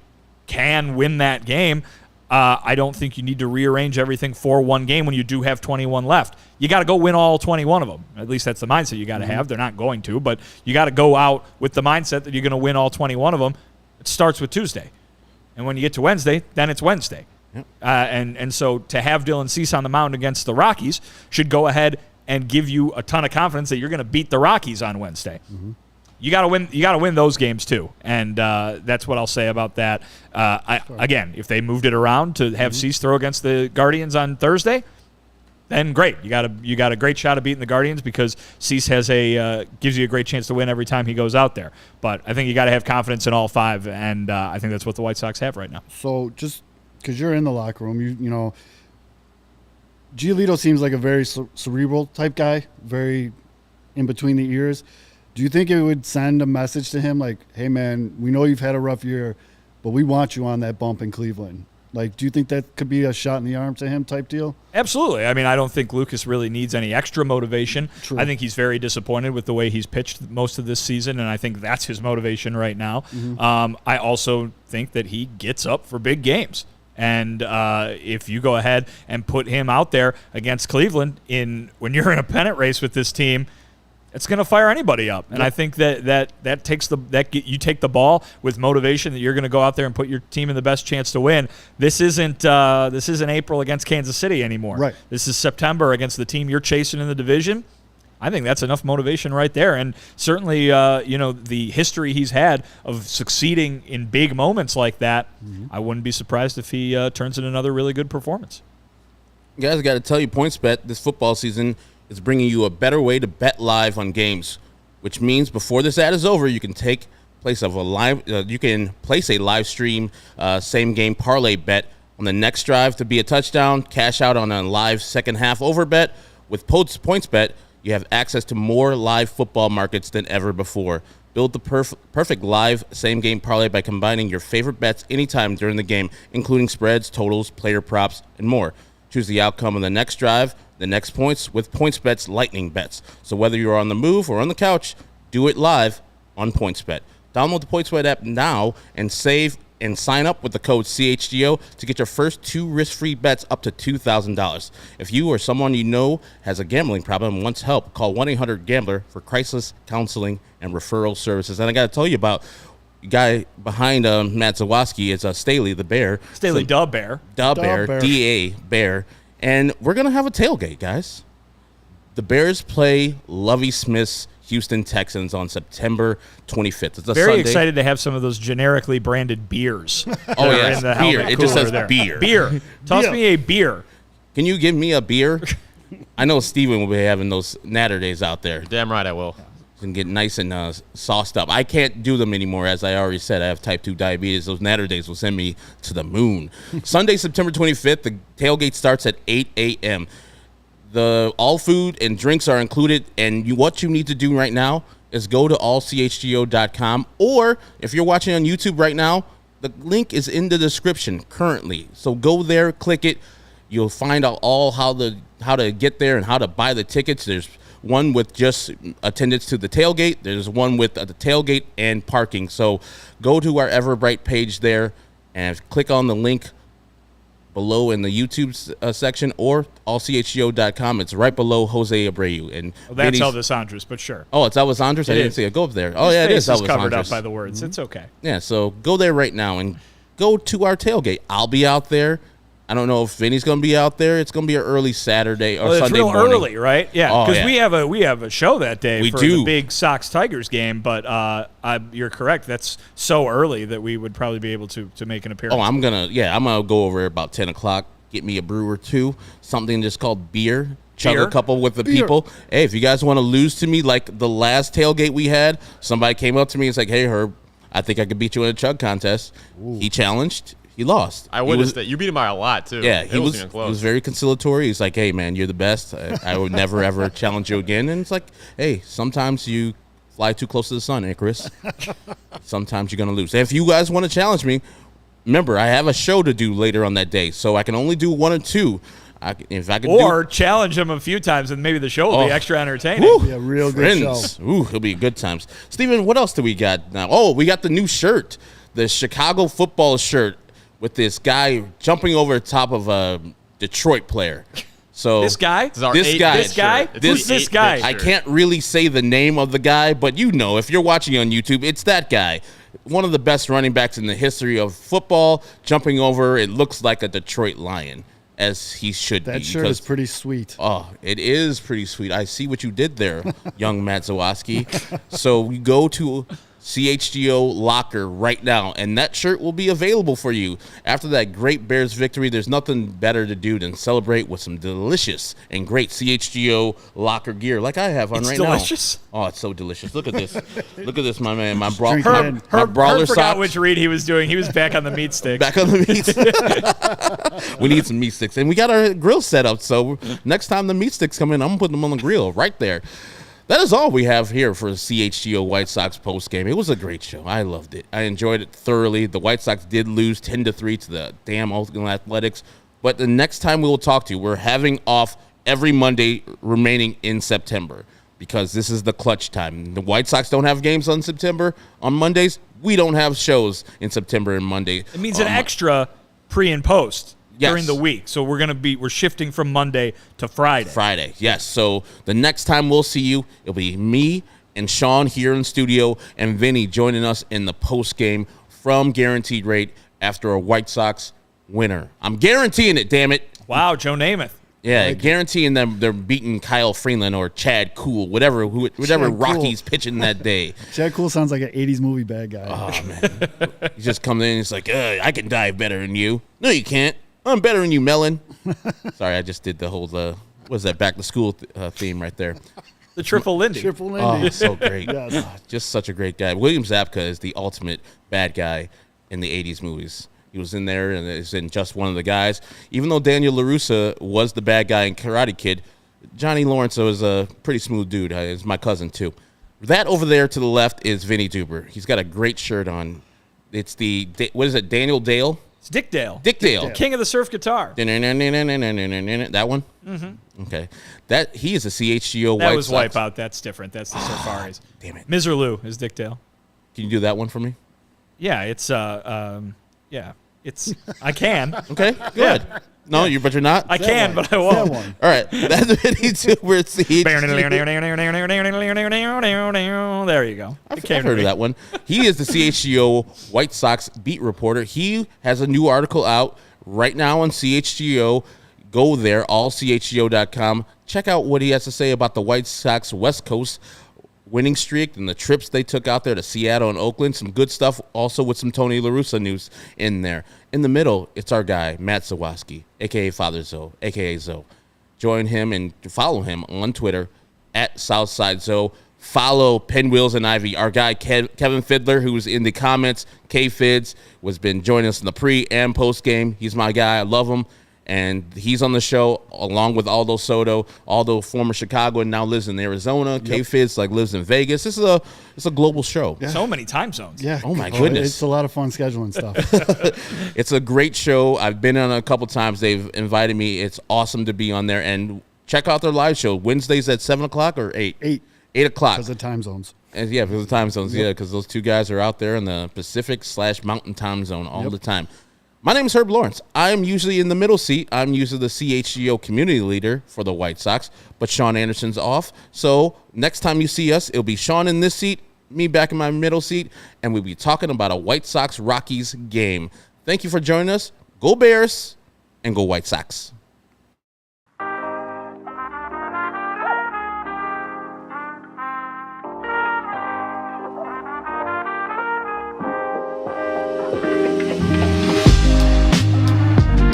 can win that game. I don't think you need to rearrange everything for one game when you do have 21 left. You got to go win all 21 of them. At least that's the mindset you got to have. They're not going to, but you got to go out with the mindset that you're going to win all 21 of them. It starts with Tuesday. And when you get to Wednesday, then it's Wednesday. Yep. And so to have Dylan Cease on the mound against the Rockies should go ahead and give you a ton of confidence that you're going to beat the Rockies on Wednesday. Mm-hmm. You got to win. You got to win those games too, and that's what I'll say about that. Again, if they moved it around to have Cease throw against the Guardians on Thursday, then great. You got a great shot of beating the Guardians because Cease has gives you a great chance to win every time he goes out there. But I think you got to have confidence in all five, and I think that's what the White Sox have right now. So just because you're in the locker room, you know, Giolito seems like a very cerebral type guy, very in between the ears. Do you think it would send a message to him like, hey, man, we know you've had a rough year, but we want you on that bump in Cleveland? Like, do you think that could be a shot in the arm to him type deal? Absolutely. I mean, I don't think Lucas really needs any extra motivation. True. I think he's very disappointed with the way he's pitched most of this season, and I think that's his motivation right now. Mm-hmm. I also think that he gets up for big games. And if you go ahead and put him out there against Cleveland when you're in a pennant race with this team, it's going to fire anybody up. And I think that you take the ball with motivation that you're going to go out there and put your team in the best chance to win. This isn't April against Kansas City anymore. Right. This is September against the team you're chasing in the division. I think that's enough motivation right there. And certainly, the history he's had of succeeding in big moments like that, I wouldn't be surprised if he turns in another really good performance. You guys, got to tell you, PointsBet this football season is bringing you a better way to bet live on games, which means before this ad is over, you can place a live stream same game parlay bet on the next drive to be a touchdown, cash out on a live second half over bet. With PointsBet, you have access to more live football markets than ever before. Build the perfect live same game parlay by combining your favorite bets anytime during the game, including spreads, totals, player props, and more. Choose the outcome of the next drive, the next points with PointsBet's lightning bets. So whether you're on the move or on the couch, do it live on PointsBet. Download the PointsBet app now and save and sign up with the code CHGO to get your first 2 risk-free bets up to $2,000. If you or someone you know has a gambling problem and wants help, call 1-800-GAMBLER for crisis counseling and referral services. And I got to tell you about the guy behind Matt Zawaski is Staley the Bear. Staley Da Bear. Da Bear, D-A Bear. And we're going to have a tailgate, guys. The Bears play Lovie Smith's Houston Texans on September 25th. It's a Very Sunday. Excited to have some of those generically branded beers. Oh, yeah, in the beer. helmet It just cooler says there. beer. Beer. Toss me a beer. Can you give me a beer? I know Steven will be having those natter days out there. Damn right I will. And get nice and sauced up. I can't do them anymore. As I already said, I have type 2 diabetes. Those natter days will send me to the moon. Sunday, September 25th, the tailgate starts at 8 a.m. All food and drinks are included, and what you need to do right now is go to allchgo.com, or if you're watching on YouTube right now, the link is in the description currently. So go there, click it. You'll find out all how to get there and how to buy the tickets. There's one with just attendance to the tailgate. There's one with the tailgate and parking. So go to our Everbright page there and click on the link below in the YouTube section or allchgo.com. It's right below Jose Abreu. And that's Elvis Andrus, but sure. Oh, it's Elvis Andrus? I didn't see it. Go up there. Oh, yeah, it is Elvis Andrus. Covered up by the words. It's okay. Yeah, so go there right now and go to our tailgate. I'll be out there. I don't know if Vinny's going to be out there. It's going to be an early Saturday or Sunday morning. It's real early, right? Yeah, because yeah. we have a show that day we for do. The big Sox-Tigers game, but you're correct. That's so early that we would probably be able to make an appearance. Oh, I'm going to go over about 10 o'clock, get me a brew or two, something just called beer, chug a couple with the people. Hey, if you guys want to lose to me like the last tailgate we had, somebody came up to me and was like, hey, Herb, I think I could beat you in a chug contest. Ooh. He challenged. He lost. I witnessed that. You beat him by a lot, too. Yeah, he was very conciliatory. He's like, hey, man, you're the best. I would never, ever challenge you again. And it's like, hey, sometimes you fly too close to the sun, Icarus. Sometimes you're going to lose. If you guys want to challenge me, remember, I have a show to do later on that day, so I can only do one or two. If I can challenge him a few times, and maybe the show will be extra entertaining. Be a real good show. Ooh, it'll be good times. Steven, what else do we got now? Oh, we got the new shirt, the Chicago football shirt with this guy jumping over the top of a Detroit player. So this guy? This guy? Who's this guy? I can't really say the name of the guy, but you know, if you're watching on YouTube, it's that guy. One of the best running backs in the history of football, jumping over, it looks like a Detroit Lion, as he should be. That shirt is pretty sweet. Oh, it is pretty sweet. I see what you did there, young Matt Zawaski. So we go to CHGO Locker right now, and that shirt will be available for you. After that great Bears victory, there's nothing better to do than celebrate with some delicious and great CHGO Locker gear like I have on It's right delicious. now. Oh, it's so delicious. Look at this. Look at this, my man. My Drink it in. my brawler Herb forgot socks. which read he was doing. He was back on the meat sticks. Back on the meat. We need some meat sticks. And we got our grill set up, so next time the meat sticks come in, I'm putting them on the grill right there. That is all we have here for CHGO White Sox postgame. It was a great show. I loved it. I enjoyed it thoroughly. The White Sox did lose 10-3 to the damn Oakland Athletics. But the next time we will talk to you, we're having off every Monday remaining in September because this is the clutch time. The White Sox don't have games on Mondays. We don't have shows in September and Monday. It means an extra pre and post. Yes. During the week. So we're shifting from Monday to Friday. Yes. So the next time we'll see you, it'll be me and Sean here in studio and Vinny joining us in the post game from Guaranteed Rate after a White Sox winner. I'm guaranteeing it, damn it. Wow, Joe Namath. Yeah, guaranteeing them they're beating Kyle Freeland or Chad Cool, whatever Rocky's pitching that day. Chad Cool sounds like an 80s movie bad guy. Oh, man. He just comes in and he's like, I can dive better than you. No, you can't. I'm better than you, Melon. Sorry, I just did the whole, what was that, back to school theme right there. The Triple Lindy. Triple Lindy. Oh, so great. Yes. Just such a great guy. William Zabka is the ultimate bad guy in the 80s movies. He was in there and is in Just One of the Guys. Even though Daniel LaRussa was the bad guy in Karate Kid, Johnny Lawrence was a pretty smooth dude. He's my cousin, too. That over there to the left is Vinnie Duber. He's got a great shirt on. It's what is it, Daniel Dale? It's Dick Dale. Dick Dale. King of the surf guitar. That one? Mm-hmm. Okay. He is a CHGO White Sox. That was Wipeout. That's different. That's the Surfaris. Damn it. Miserlou is Dick Dale. Can you do that one for me? Yeah, it's I can. Okay, good. Yeah. No, but you're not? I can, one. but I won't. That one. All right. That's Vinnie Duber at CHGO. There you go. I've heard of that one. He is the CHGO White Sox beat reporter. He has a new article out right now on CHGO. Go there, allchgo.com. Check out what he has to say about the White Sox West Coast winning streak and the trips they took out there to Seattle and Oakland. Some good stuff also with some Tony La Russa news in there. In the middle, it's our guy, Matt Zawaski, a.k.a. Father Zoe, a.k.a. Zoe. Join him and follow him on Twitter at Southside Zoe. Follow Pinwheels and Ivy. Our guy, Kevin Fiddler, who's in the comments, K-Fids, has been joining us in the pre and post game. He's my guy. I love him. And he's on the show along with Aldo Soto. Aldo, former Chicagoan, now lives in Arizona. Yep. K-Fizz lives in Vegas. It's a global show. Yeah. So many time zones. Yeah. Oh my goodness. It's a lot of fun scheduling stuff. It's a great show. I've been on a couple times. They've invited me. It's awesome to be on there. And check out their live show Wednesdays at 7 o'clock or 8? 8 o'clock. Because of time zones. And yeah, because of time zones. Yep. Yeah, because those two guys are out there in the Pacific/Mountain time zone all the time. My name is Herb Lawrence. I'm usually in the middle seat. I'm usually the CHGO community leader for the White Sox, but Sean Anderson's off. So next time you see us, it'll be Sean in this seat, me back in my middle seat, and we'll be talking about a White Sox-Rockies game. Thank you for joining us. Go Bears and go White Sox.